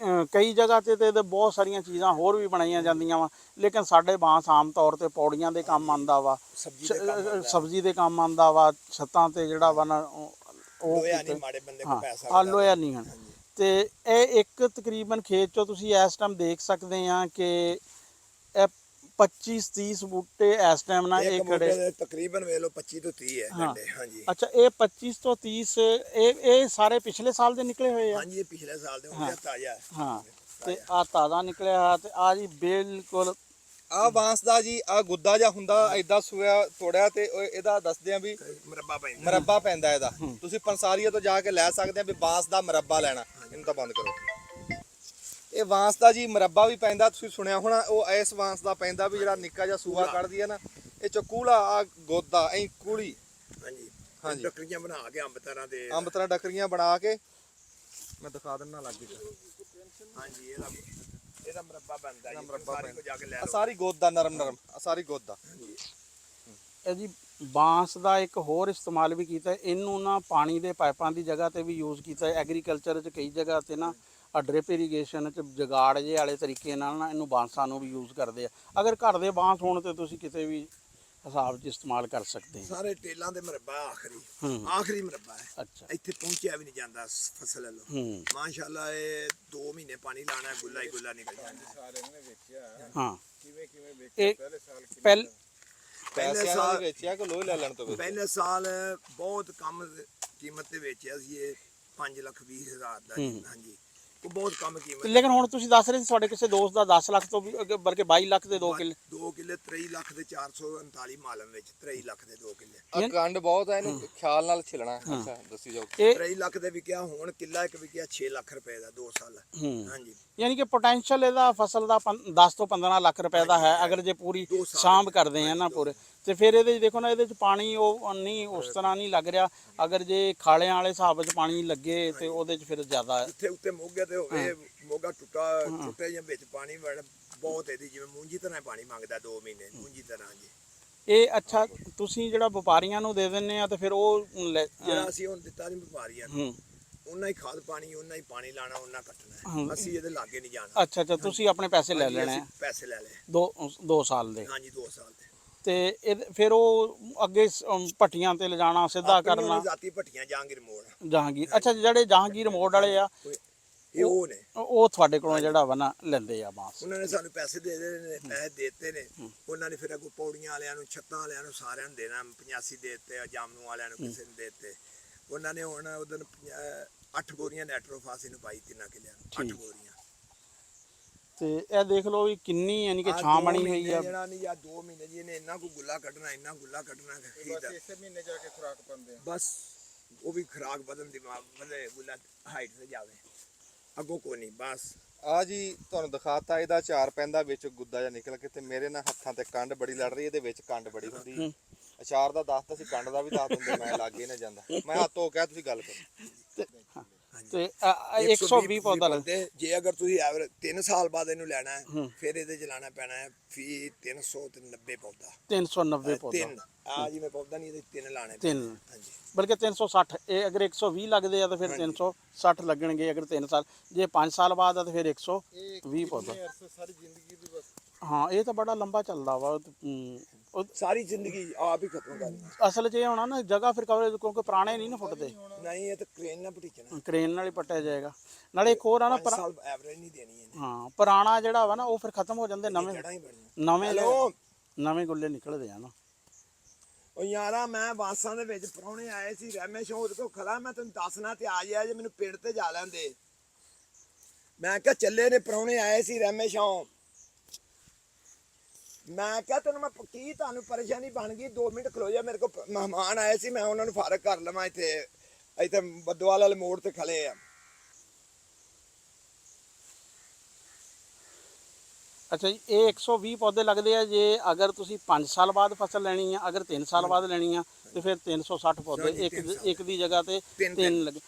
ਕਈ ਜਗ੍ਹਾ ਤੇ ਬਹੁਤ ਸਾਰੀਆਂ ਚੀਜ਼ਾਂ ਹੋਰ ਵੀ ਬਣਾਈਆਂ ਜਾਂਦੀਆਂ ਵਾ, ਲੇਕਿਨ ਸਾਡੇ ਬਾਂਸ ਆਮ ਤੌਰ ਤੇ ਪੌੜੀਆਂ ਦੇ ਕੰਮ ਆਉਂਦਾ ਵਾ, ਸਬਜ਼ੀ ਦੇ ਕੰਮ ਆਉਂਦਾ ਵਾ, ਛੱਤਾਂ ਤੇ ਜਿਹੜਾ ਵਾ ਨਾ ਉਹ ਲੋਹਾ ਨਹੀਂ ਹਨ। ਤੇ ਇਹ ਇੱਕ ਤਕਰੀਬਨ ਖੇਤ ਚੋਂ ਤੁਸੀਂ ਇਸ ਟਾਈਮ ਦੇਖ ਸਕਦੇ ਆ ਕਿ ਇਹ 25-30 ਬੂਟੇ ਇਸ ਟਾਈਮ ਨਾਲ ਇਹ ਖੜੇ, ਤਕਰੀਬਨ ਵੇਖ ਲਓ 25 ਤੋਂ 30 ਹੈ ਡੰਡੇ। ਹਾਂਜੀ, ਅੱਛਾ, ਇਹ 25 ਤੋਂ 30 ਇਹ ਸਾਰੇ ਪਿਛਲੇ ਸਾਲ ਦੇ ਨਿਕਲੇ ਹੋਏ ਆ? ਹਾਂਜੀ, ਇਹ ਪਿਛਲੇ ਸਾਲ ਦੇ ਹੁੰਦੇ, ਤਾਜ਼ਾ ਹੈ। ਹਾਂ, ਤੇ ਆ ਤਾਜ਼ਾ ਨਿਕਲਿਆ ਤੇ ਆ ਜੀ ਬਿਲਕੁਲ ਆ ਬਾਂਸ ਦਾ ਜੀ ਆ ਗੁੱਦਾ ਜਿਹਾ ਹੁੰਦਾ, ਏਦਾਂ ਸੂਆ ਤੋੜਿਆ ਤੇ ਇਹਦਾ ਦੱਸਦੇ ਆ ਵੀ ਮੁਰੱਬਾ ਪੈਂਦਾ ਇਹਦਾ। ਤੁਸੀਂ ਪੰਸਾਰੀਆ ਤੋਂ ਜਾ ਕੇ ਲੈ ਸਕਦੇ ਆ ਵੀ ਬਾਂਸ ਦਾ ਮੁਰੱਬਾ ਲੈਣਾ। ਇਹਨੂੰ ਤਾਂ ਬੰਦ ਕਰੋ। ਇਹ ਬਾਂਸ ਦਾ ਜੀ ਮੁਰੱਬਾ ਵੀ ਪੈਂਦਾ, ਤੁਸੀਂ ਸੁਣਿਆ ਹੋਣਾ। ਉਹ ਇਸ ਬਾਂਸ ਦਾ ਪੈਂਦਾ ਵੀ ਜਿਹੜਾ ਨਿੱਕਾ ਜਿਹਾ ਸੂਆ ਕੱਢਦੀ ਹੈ ਨਾ, ਇਹ ਚਕੂਲਾ ਆ ਗੋਦਾ ਐ ਕੂਲੀ। ਹਾਂਜੀ ਹਾਂਜੀ, ਡੱਕਰੀਆਂ ਬਣਾ ਕੇ ਅੰਬ ਤਰ੍ਹਾਂ ਡੱਕਰੀਆਂ ਬਣਾ ਕੇ ਮੈਂ ਦਿਖਾ ਦਿੰਦਾ ਲੱਗ ਗਿਆ। ਹਾਂਜੀ ਇਹਦਾ ਮੁਰੱਬਾ ਬਣਦਾ ਜੀ ਸਾਰੀ ਕੋ ਜਾ ਕੇ ਲੈ ਲਓ ਸਾਰੀ ਗੋਦ ਦਾ ਨਰਮ ਸਾਰੀ ਗੋਦ ਦਾ। ਇਹ ਜੀ ਬਾਂਸ ਦਾ ਇੱਕ ਹੋਰ ਇਸਤੇਮਾਲ ਵੀ ਕੀਤਾ, ਇਹਨੂੰ ਨਾ ਪਾਣੀ ਦੇ ਪਾਈਪਾਂ ਦੀ ਜਗ੍ਹਾ ਤੇ ਵੀ ਯੂਜ਼ ਕੀਤਾ। ਐਗਰੀਕਲਚਰ 'ਚ ਕਈ ਜਗ੍ਹਾ ਤੇ ਨਾ ਡ੍ਰਿਪ ਇਰੀਗੇਸ਼ਨ 'ਚ ਜਗਾੜ ਜੇ ਵਾਲੇ ਤਰੀਕੇ ਨਾਲ ਨਾ ਇਹਨੂੰ ਬਾਂਸਾਂ ਨੂੰ ਵੀ ਯੂਜ਼ ਕਰਦੇ ਆ। ਅਗਰ ਘਰ ਦੇ ਬਾਂਸ ਹੋਣ ਤੇ ਤੁਸੀਂ ਕਿਤੇ ਵੀ ਹਿਸਾਬ 'ਚ ਇਸਤੇਮਾਲ ਕਰ ਸਕਦੇ ਹੋ। ਸਾਰੇ ਟੇਲਾਂ ਦੇ ਮੁਰੱਬਾ ਆਖਰੀ ਮੁਰੱਬਾ ਹੈ। ਅੱਛਾ, ਇੱਥੇ ਪਹੁੰਚਿਆ ਵੀ ਨਹੀਂ ਜਾਂਦਾ ਫਸਲ ਵੱਲੋਂ। ਮਾਸ਼ਾਅੱਲਾ ਇਹ 2 ਮਹੀਨੇ ਪਾਣੀ ਲਾਣਾ ਗੁੱਲਾ ਹੀ ਗੁੱਲਾ ਨਿਕਲ ਜਾਂਦਾ। ਸਾਰਿਆਂ ਨੇ ਵੇਖਿਆ ਹਾਂ ਕਿਵੇਂ ਵੇਖਿਆ ਪਹਿਲੇ ਸਾਲ ਵੇਚਿਆ ਕਿ ਲੋਹ ਲੈ ਲੈਣ ਤੋਂ ਪਹਿਲੇ ਸਾਲ ਬਹੁਤ ਕਮ ਕੀਮਤ ਤੇ ਵੇਚਿਆ ਸੀ ਇਹ 5,20,000 ਦਾ। ਹਾਂਜੀ ਉਹ ਬਹੁਤ ਕਮ ਕੀਮਤ। ਲੇਕਿਨ ਹੁਣ ਤੁਸੀਂ ਦੱਸ ਰਹੇ ਸੀ ਤੁਹਾਡੇ ਕਿਸੇ ਦੋਸਤ ਦਾ 10 ਲੱਖ ਤੋਂ ਵੀ ਅੱਗੇ ਬਲਕਿ 22 ਲੱਖ ਦੇ 2 ਕਿੱਲੇ 2 ਕਿੱਲੇ 23 ਲੱਖ ਦੇ 439 ਮਾਲਮ ਵਿੱਚ 23 ਲੱਖ ਦੇ 2 ਕਿੱਲੇ। ਕੰਡ ਬਹੁਤ ਹੈ, ਇਹਨੂੰ ਖਿਆਲ ਨਾਲ ਛਿਲਣਾ। ਅੱਛਾ ਦੱਸੀ ਜਾਓ। 23 ਲੱਖ ਦੇ ਵਿਕਿਆ, ਹੁਣ ਕਿੱਲਾ ਇੱਕ ਵਿਕਿਆ 6 ਲੱਖ ਰੁਪਏ ਦਾ 2 ਸਾਲ। ਹਾਂਜੀ ਯਾਨੀ ਕਿ ਪੋਟੈਂਸ਼ੀਅਲ ਇਹਦਾ ਫਸਲ ਦਾ 10 ਤੋਂ 15 ਲੱਖ ਰੁਪਏ ਦਾ ਹੈ ਅਗਰ ਜੇ ਪੂਰੀ ਸਾਂਭ ਕਰਦੇ ਆ ਨਾ ਪੂਰੇ। ਤੇ ਫਿਰ ਇਹਦੇ 'ਚ ਦੇਖੋ ਨਾ, ਇਹਦੇ 'ਚ ਪਾਣੀ ਉਹ ਨਹੀਂ ਉਸ ਤਰ੍ਹਾਂ ਨਹੀਂ ਲੱਗ ਰਿਹਾ। ਅਗਰ ਜੇ ਖਾਲਿਆਂ ਵਾਲੇ ਹਿਸਾਬ ਵਿੱਚ ਪਾਣੀ ਲੱਗੇ ਤੇ ਉਹਦੇ 'ਚ ਫਿਰ ਜ਼ਿਆਦਾ ਜਿੱਥੇ ਉੱਤੇ ਮੋਗੇ ਤੇ ਹੋਵੇ ਮੋਗਾ ਟੁੱਟੇ ਜਾਂ ਵਿੱਚ ਪਾਣੀ ਵੜ ਬਹੁਤ ਇਹਦੀ ਜਿਵੇਂ ਮੂੰਜੀ ਤਰ੍ਹਾਂ ਪਾਣੀ ਮੰਗਦਾ 2 ਮਹੀਨੇ ਮੂੰਜੀ ਤਰ੍ਹਾਂ ਜੀ। ਇਹ ਅੱਛਾ ਤੁਸੀਂ ਜਿਹੜਾ ਵਪਾਰੀਆਂ ਨੂੰ ਦੇ ਦਿੰਦੇ ਆ ਤੇ ਫਿਰ ਉਹ ਜਿਹੜਾ ਅਸੀਂ ਹੁਣ ਦਿੱਤਾ ਨਹੀਂ ਵਪਾਰੀਆਂ ਨੂੰ, ਉਹਨਾਂ ਹੀ ਖਾਦ ਪਾਣੀ, ਉਹਨਾਂ ਹੀ ਪਾਣੀ ਲਾਣਾ, ਉਹਨਾਂ ਕੱਟਣਾ। ਅਸੀਂ ਇਹਦੇ ਲਾਗੇ ਨਹੀਂ ਜਾਣਾ। ਅੱਛਾ ਤੁਸੀਂ ਆਪਣੇ ਪੈਸੇ ਲੈ ਲੈਣੇ ਆ? ਪੈਸੇ ਲੈ ਲਏ 2 ਸਾਲ ਦੇ। ਹਾਂਜੀ 2 ਸਾਲ ਦੇ। ਤੇ ਇਹ ਫਿਰ ਉਹ ਅੱਗੇ ਭੱਟੀਆਂ ਤੇ ਲਿਜਾਣਾ ਸਿੱਧਾ ਕਰਨਾ? ਜਾਤੀ ਭੱਟੀਆਂ ਜਹਾਂਗੀਰ ਮੋੜ। ਜਹਾਂਗੀਰ, ਅੱਛਾ ਜਿਹੜੇ ਜਹਾਂਗੀਰ ਮੋੜ ਵਾਲੇ ਆ ਇਹ ਉਹ ਨੇ, ਉਹ ਤੁਹਾਡੇ ਕੋਲੋਂ ਜਿਹੜਾ ਵਾ ਨਾ ਲੈਂਦੇ ਆ ਬਾਂਸ? ਉਹਨਾਂ ਨੇ ਸਾਨੂੰ ਪੈਸੇ ਦੇ ਦੇਣੇ, ਪੈਸੇ ਦੇਤੇ ਨੇ। ਉਹਨਾਂ ਨੇ ਫਿਰ ਅੱਗੋਂ ਪੌੜੀਆਂ ਵਾਲਿਆਂ ਨੂੰ, ਛੱਤਾਂ ਵਾਲਿਆਂ ਨੂੰ, ਸਾਰਿਆਂ ਨੂੰ ਦੇਣਾ। 85 ਦੇ ਦਿੱਤੇ, ਜਾਮਨੂ ਵਾਲਿਆਂ ਨੂੰ ਕਿਸੇ ਨੂੰ ਦੇ ਦਿੱਤੇ। ਉਹਨਾਂ ਨੇ ਹੁਣ ਉਦੋਂ 8 ਬੋਰੀਆਂ ਨੈਟਰੋਫਾਸੀ ਨੂੰ ਪਾਈ 3 ਕਿੱਲਿਆਂ ਨੂੰ 8 ਬੋਰੀਆਂ। ਤੇ ਇਹ ਦੇਖ ਲਓ ਵੀ ਕਿੰਨੀ ਯਾਨੀ ਕਿ ਛਾਂ ਬਣੀ ਹੋਈ ਆ। ਜਿਹੜਾ ਨਹੀਂ ਜਾਂ 2 ਮਹੀਨੇ ਜੀ ਇਹਨੇ ਇੰਨਾ ਕੋ ਗੁੱਲਾ ਕੱਢਣਾ, ਇੰਨਾ ਗੁੱਲਾ ਕੱਢਣਾ। ਬਸ ਇਸੇ ਮਹੀਨੇ ਜਾ ਕੇ ਖੁਰਾਕ ਪਾਉਂਦੇ ਆ। ਬਸ ਉਹ ਵੀ ਖੁਰਾਕ ਬਦਨ ਦਿਮਾਗ ਬਦਲੇ, ਗੁੱਲਾ ਹਾਈਟ ਤੇ ਜਾਵੇ, ਅੱਗੋਂ ਕੋ ਨਹੀਂ। ਬਸ ਆ ਜੀ ਤੁਹਾਨੂੰ ਦਿਖਾਤਾ ਇਹਦਾ ਚਾਰ ਪੈਂਦਾ ਵਿੱਚ ਗੁੱਦਾ ਜਿਹਾ ਨਿਕਲ ਕੇ, ਤੇ ਮੇਰੇ ਨਾਲ ਹੱਥਾਂ ਤੇ ਕੰਡ ਬੜੀ ਲੜ ਰਹੀ, ਇਹਦੇ ਵਿੱਚ ਕੰਡ ਬੜੀ ਹੁੰਦੀ। ਅਚਾਰ ਦਾ ਦੱਸਤਾ ਸੀ, ਕੰਡ ਦਾ ਵੀ ਦੱਸ ਦਿੰਦੇ, ਮੈਂ ਲਾਗੇ ਨਾ ਜਾਂਦਾ। ਮੈਂ ਹੱਥ ਧੋ ਕੇ ਤੁਸੀਂ ਗੱਲ ਕਰੋ। ਤੇ 120 ਪੌਦਾ ਲੱਗਦੇ ਜੇ ਅਗਰ ਤੁਸੀਂ 3 ਸਾਲ ਬਾਅਦ ਇਹਨੂੰ ਲੈਣਾ ਹੈ, ਫਿਰ ਇਹਦੇ ਚ ਲਾਣਾ ਪੈਣਾ ਹੈ ਫੀ 390 ਪੌਦਾ। 390 ਪੌਦਾ। 3 ਆ ਜਿਵੇਂ ਪੌਦਾ ਨਹੀਂ, ਇਹਦੇ 3 ਲਾਣੇ। 3 ਹਾਂਜੀ, ਬਲਕਿ 360। ਇਹ ਅਗਰ 120 ਲੱਗਦੇ ਆ ਤਾਂ ਫਿਰ 360 ਲੱਗਣਗੇ ਅਗਰ 3 ਸਾਲ। ਜੇ 5 ਸਾਲ ਬਾਅਦ ਆ ਤਾਂ ਫਿਰ 120 ਪੌਦਾ। ਸਾਰੀ ਜ਼ਿੰਦਗੀ ਦੀ ਬਸ। ਹਾਂ ਇਹ ਤਾਂ ਬੜਾ ਲੰਬਾ ਚੱਲਦਾ ਵਾ। ਸਾਰੀ ਜ਼ਿੰਦਗੀ ਆਪ ਹੀ ਖਤਮ ਕਰਨੀ ਅਸਲ 'ਚ ਇਹ ਹੋਣਾ ਨਾ ਜਗ੍ਹਾ ਫਿਰ ਕਵਰੇਜ, ਕਿਉਂਕਿ ਪੁਰਾਣੇ ਨਹੀਂ ਨਾ ਫੁੱਟਦੇ। ਨਹੀਂ, ਇਹ ਤਾਂ ਕ੍ਰੇਨ ਨਾਲ ਪਟੀਚਣਾ, ਕ੍ਰੇਨ ਨਾਲ ਹੀ ਪੱਟਿਆ ਜਾਏਗਾ। ਨਾਲੇ ਇੱਕ ਹੋਰ ਆ ਨਾ, 5 ਸਾਲ ਐਵਰੇਜ ਨਹੀਂ ਦੇਣੀ ਇਹਨੇ। ਹਾਂ ਪੁਰਾਣਾ ਜਿਹੜਾ ਵਾ ਨਾ ਉਹ ਫਿਰ ਖਤਮ ਹੋ ਜਾਂਦੇ, ਨਵੇਂ ਜੜ੍ਹਾਂ ਹੀ ਬਣੀਆਂ। ਨਵੇਂ ਗੁੱਲੇ ਨਿਕਲਦੇ ਆ ਨਾ। ਉਹ ਯਾਰਾ ਮੈਂ ਬਾਸਾਂ ਦੇ ਵਿੱਚ ਪ੍ਰਾਹੁਣੇ ਆਏ ਸੀ, ਰਹਿਮੇ ਸ਼ੌਦ ਕੋ ਖੜਾ, ਮੈਂ ਤੈਨੂੰ ਦੱਸਣਾ ਤੇ ਆ ਜਾਇਆ ਜੇ, ਮੈਨੂੰ ਪਿੰਡ ਤੇ ਜਾ ਲੈਂਦੇ। ਮੈਂ ਕਿਹਾ ਚੱਲੇ ਨੇ ਪ੍ਰਾਹੁਣੇ ਆਏ ਸੀ ਰਹਿਮੇ ਸ਼ੌ। ਮੈਂ ਕਿਹਾ ਤੈਨੂੰ ਮੈਂ ਕੀ ਤੁਹਾਨੂੰ ਪਰੇਸ਼ਾਨੀ ਬਣ ਗਈ, 2 ਮਿੰਟ ਖਲੋ ਜਾ, ਮੇਰੇ ਕੋਲ ਮਹਿਮਾਨ ਆਏ ਸੀ, ਮੈਂ ਉਹਨਾਂ ਨੂੰ ਫਾਰਗ ਕਰ ਲਵਾਂ। ਇੱਥੇ ਬੱਦਵਾਲ ਵਾਲੇ ਮੋੜ ਤੇ ਖਲੇ ਆ। ਅੱਛਾ ਜੀ, ਇਹ 120 ਪੌਦੇ ਲੱਗਦੇ ਆ ਜੇ ਅਗਰ ਤੁਸੀਂ 5 ਸਾਲ ਬਾਅਦ ਫਸਲ ਲੈਣੀ ਆ। ਅਗਰ 3 ਸਾਲ ਬਾਅਦ ਲੈਣੀ ਆ ਤੇ ਫਿਰ 360 ਪੌਦੇ ਇੱਕ ਦੀ ਜਗ੍ਹਾ ਤੇ 3 ਲੱਗੇ।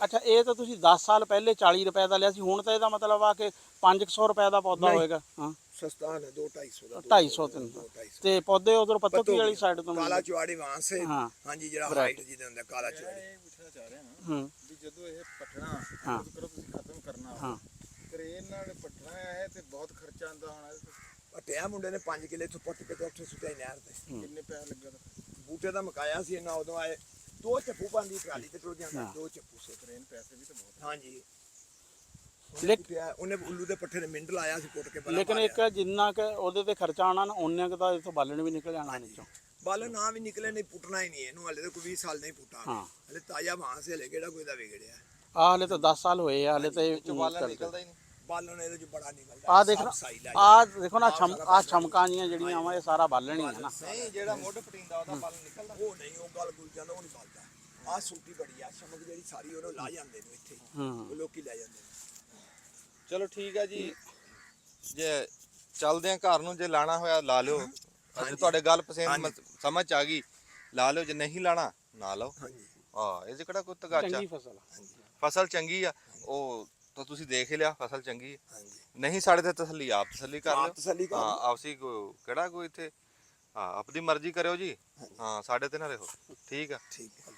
ਅੱਛਾ ਇਹ ਤਾਂ ਤੁਸੀਂ 10 ਸਾਲ ਪਹਿਲੇ 40 ਰੁਪਏ ਦਾ ਲਿਆ ਸੀ, ਹੁਣ ਤਾਂ ਇਹਦਾ ਮਤਲਬ ਆ ਕਿ 500 ਰੁਪਏ ਦਾ ਪੌਦਾ ਹੋਏਗਾ। ਹਾਂ ਸਸਤਾ ਹੈ 2-250 ਦਾ। 250 ਤੇ ਪੌਦੇ ਉਧਰ ਪੱਤੋਕੀ ਵਾਲੀ ਸਾਈਡ ਤੋਂ ਕਾਲਾ ਚੁਆੜੀ ਵਾਂ ਸੇ। ਹਾਂਜੀ ਜਿਹੜਾ ਹਾਈਟ ਜਿਹਦੇ ਹੁੰਦਾ ਕਾਲਾ ਚੁਆੜੀ। ਇਹ ਪੁੱਛਣਾ ਚਾਹ ਰਿਹਾ ਹਾਂ ਵੀ ਜਦੋਂ ਇਹ ਪਟਣਾ ਕਰੋ ਤੁਸੀਂ ਖਤਮ ਕਰਨਾ, ਹਾਂ ਕਰੇਨ ਨਾਲ ਪਟਣਾ ਹੈ ਤੇ ਬਹੁਤ ਖਰਚਾ ਆਂਦਾ ਹੋਣਾ। ਪਟਿਆ ਮੁੰਡੇ ਨੇ 5 ਕਿੱਲੇ ਤੋਂ ਪੁੱਟ ਕੇ ਤੇ ਉੱਥੇ ਸੁੱਟਿਆ ਨਹਿਰ ਤੇ। ਕਿੰਨੇ ਪੈਸੇ ਲੱਗੇ? ਬੂਟੇ ਦਾ ਮਕਾਇਆ ਸੀ ਇਹਨਾਂ, ਉਦੋਂ ਆਏ 2 ਚੱਪੂ ਪਾਉਂਦੀ ਟਰਾਲੀ ਤੇ ਟੁਰ ਜਾਂਦਾ। 2 ਚੱਪੂ ਸੇ ਕਰੇਨ ਪੈਸੇ ਵੀ ਤਾਂ ਬਹੁਤ। ਹਾਂਜੀ ਲੇਕਿਨ ਉਹਨੇ ਉੱਲੂ ਦੇ ਪੱਠੇ ਨੇ ਮਿੰਟ ਲਾਇਆ ਸੀ ਪੁੱਟ ਕੇ। ਲੇਕਿਨ ਇੱਕ ਜਿੰਨਾ ਕਿ ਉਹਦੇ ਤੇ ਖਰਚਾ ਆਉਣਾ ਨਾ, ਉਹਨੇ ਕੁ ਤਾਂ ਇਥੋਂ ਬਾਲਣ ਵੀ ਨਿਕਲ ਜਾਣਾ ਨੀਚੋਂ। ਬਾਲਣ ਨਾ ਵੀ ਨਿਕਲੇ, ਨਹੀਂ ਪੁੱਟਣਾ ਹੀ ਨਹੀਂ ਇਹਨੂੰ। ਹਲੇ ਤਾਂ ਕੋਈ 20 ਸਾਲ ਨਹੀਂ ਪੁੱਟਾ। ਹਲੇ ਤਾਜ਼ਾ ਬਾਂਸ ਸੇ, ਹਲੇ ਕਿਹੜਾ ਕੋਈ ਦਾ ਵਿਗੜਿਆ। ਹਲੇ ਤਾਂ 10 ਸਾਲ ਹੋਏ ਆ, ਹਲੇ ਤਾਂ ਬਾਲਣ ਨਿਕਲਦਾ ਹੀ ਨਹੀਂ। ਬਾਲਣ ਇਹਦੇ ਚ ਬੜਾ ਨਿਕਲਦਾ। ਆਹ ਦੇਖੋ ਨਾ, ਆਹ ਛਮਕਾਂ ਜੀਆਂ ਜਿਹੜੀਆਂ ਵਾ ਇਹ ਸਾਰਾ ਬਾਲਣ ਹੀ ਆ ਨਾ। ਨਹੀਂ ਜਿਹੜਾ ਮੁੱਢ ਪਟੀਂਦਾ ਉਹਦਾ ਬਾਲਣ ਨਿਕਲਦਾ। ਉਹ ਨਹੀਂ, ਉਹ ਗੱਲ ਗੁਲ ਜਾਂਦਾ, ਉਹ ਨਹੀਂ ਬਲਦਾ। ਆਹ ਸੂਟੀ ਬੜੀ ਆ ਸ਼ਮਕ ਜਿਹੜੀ ਸਾਰੀ, ਉਹਨੂੰ ਲਾ ਜਾਂਦੇ ਨੇ ਇੱਥੇ, ਉਹ ਲੋਕੀ ਲੈ ਜਾਂਦੇ ਨੇ। ਚਲੋ ਠੀਕ ਹੈ ਜੀ, ਜੇ ਚੱਲਦੇ ਆ ਘਰ ਨੂੰ। ਜੇ ਲਾਣਾ ਹੋਇਆ ਲਾ ਲਿਓ, ਜੇ ਤੁਹਾਡੇ ਗੱਲ ਪਸੰਦ ਸਮਝ ਆ ਗਈ ਲਾ ਲਿਓ, ਜੇ ਨਹੀਂ ਲਾਣਾ ਨਾ ਲਾਓ। ਹਾਂਜੀ ਹਾਂ ਇਹ 'ਚ ਕਿਹੜਾ ਕੋਈ ਤਗਾਚਾ। ਚੰਗੀ ਫਸਲ ਫਸਲ ਚੰਗੀ ਆ, ਉਹ ਤਾਂ ਤੁਸੀਂ ਦੇਖ ਹੀ ਲਿਆ ਫਸਲ ਚੰਗੀ ਹੈ। ਹਾਂਜੀ ਨਹੀਂ ਸਾਡੇ ਤੇ ਤਸੱਲੀ ਆਪ ਤਸੱਲੀ ਕਰ ਆਪ ਲਿਓ। ਤਸੱਲੀ ਕਰ ਹਾਂ ਲਓ। ਆਪਸੀ ਕਿਹੜਾ ਕੋਈ ਇੱਥੇ, ਹਾਂ ਆਪਣੀ ਮਰਜ਼ੀ ਕਰਿਓ ਜੀ। ਹਾਂ ਸਾਡੇ ਤੇ ਨਾ ਰਹੋ। ਠੀਕ ਆ। ਠੀਕ ਹੈ।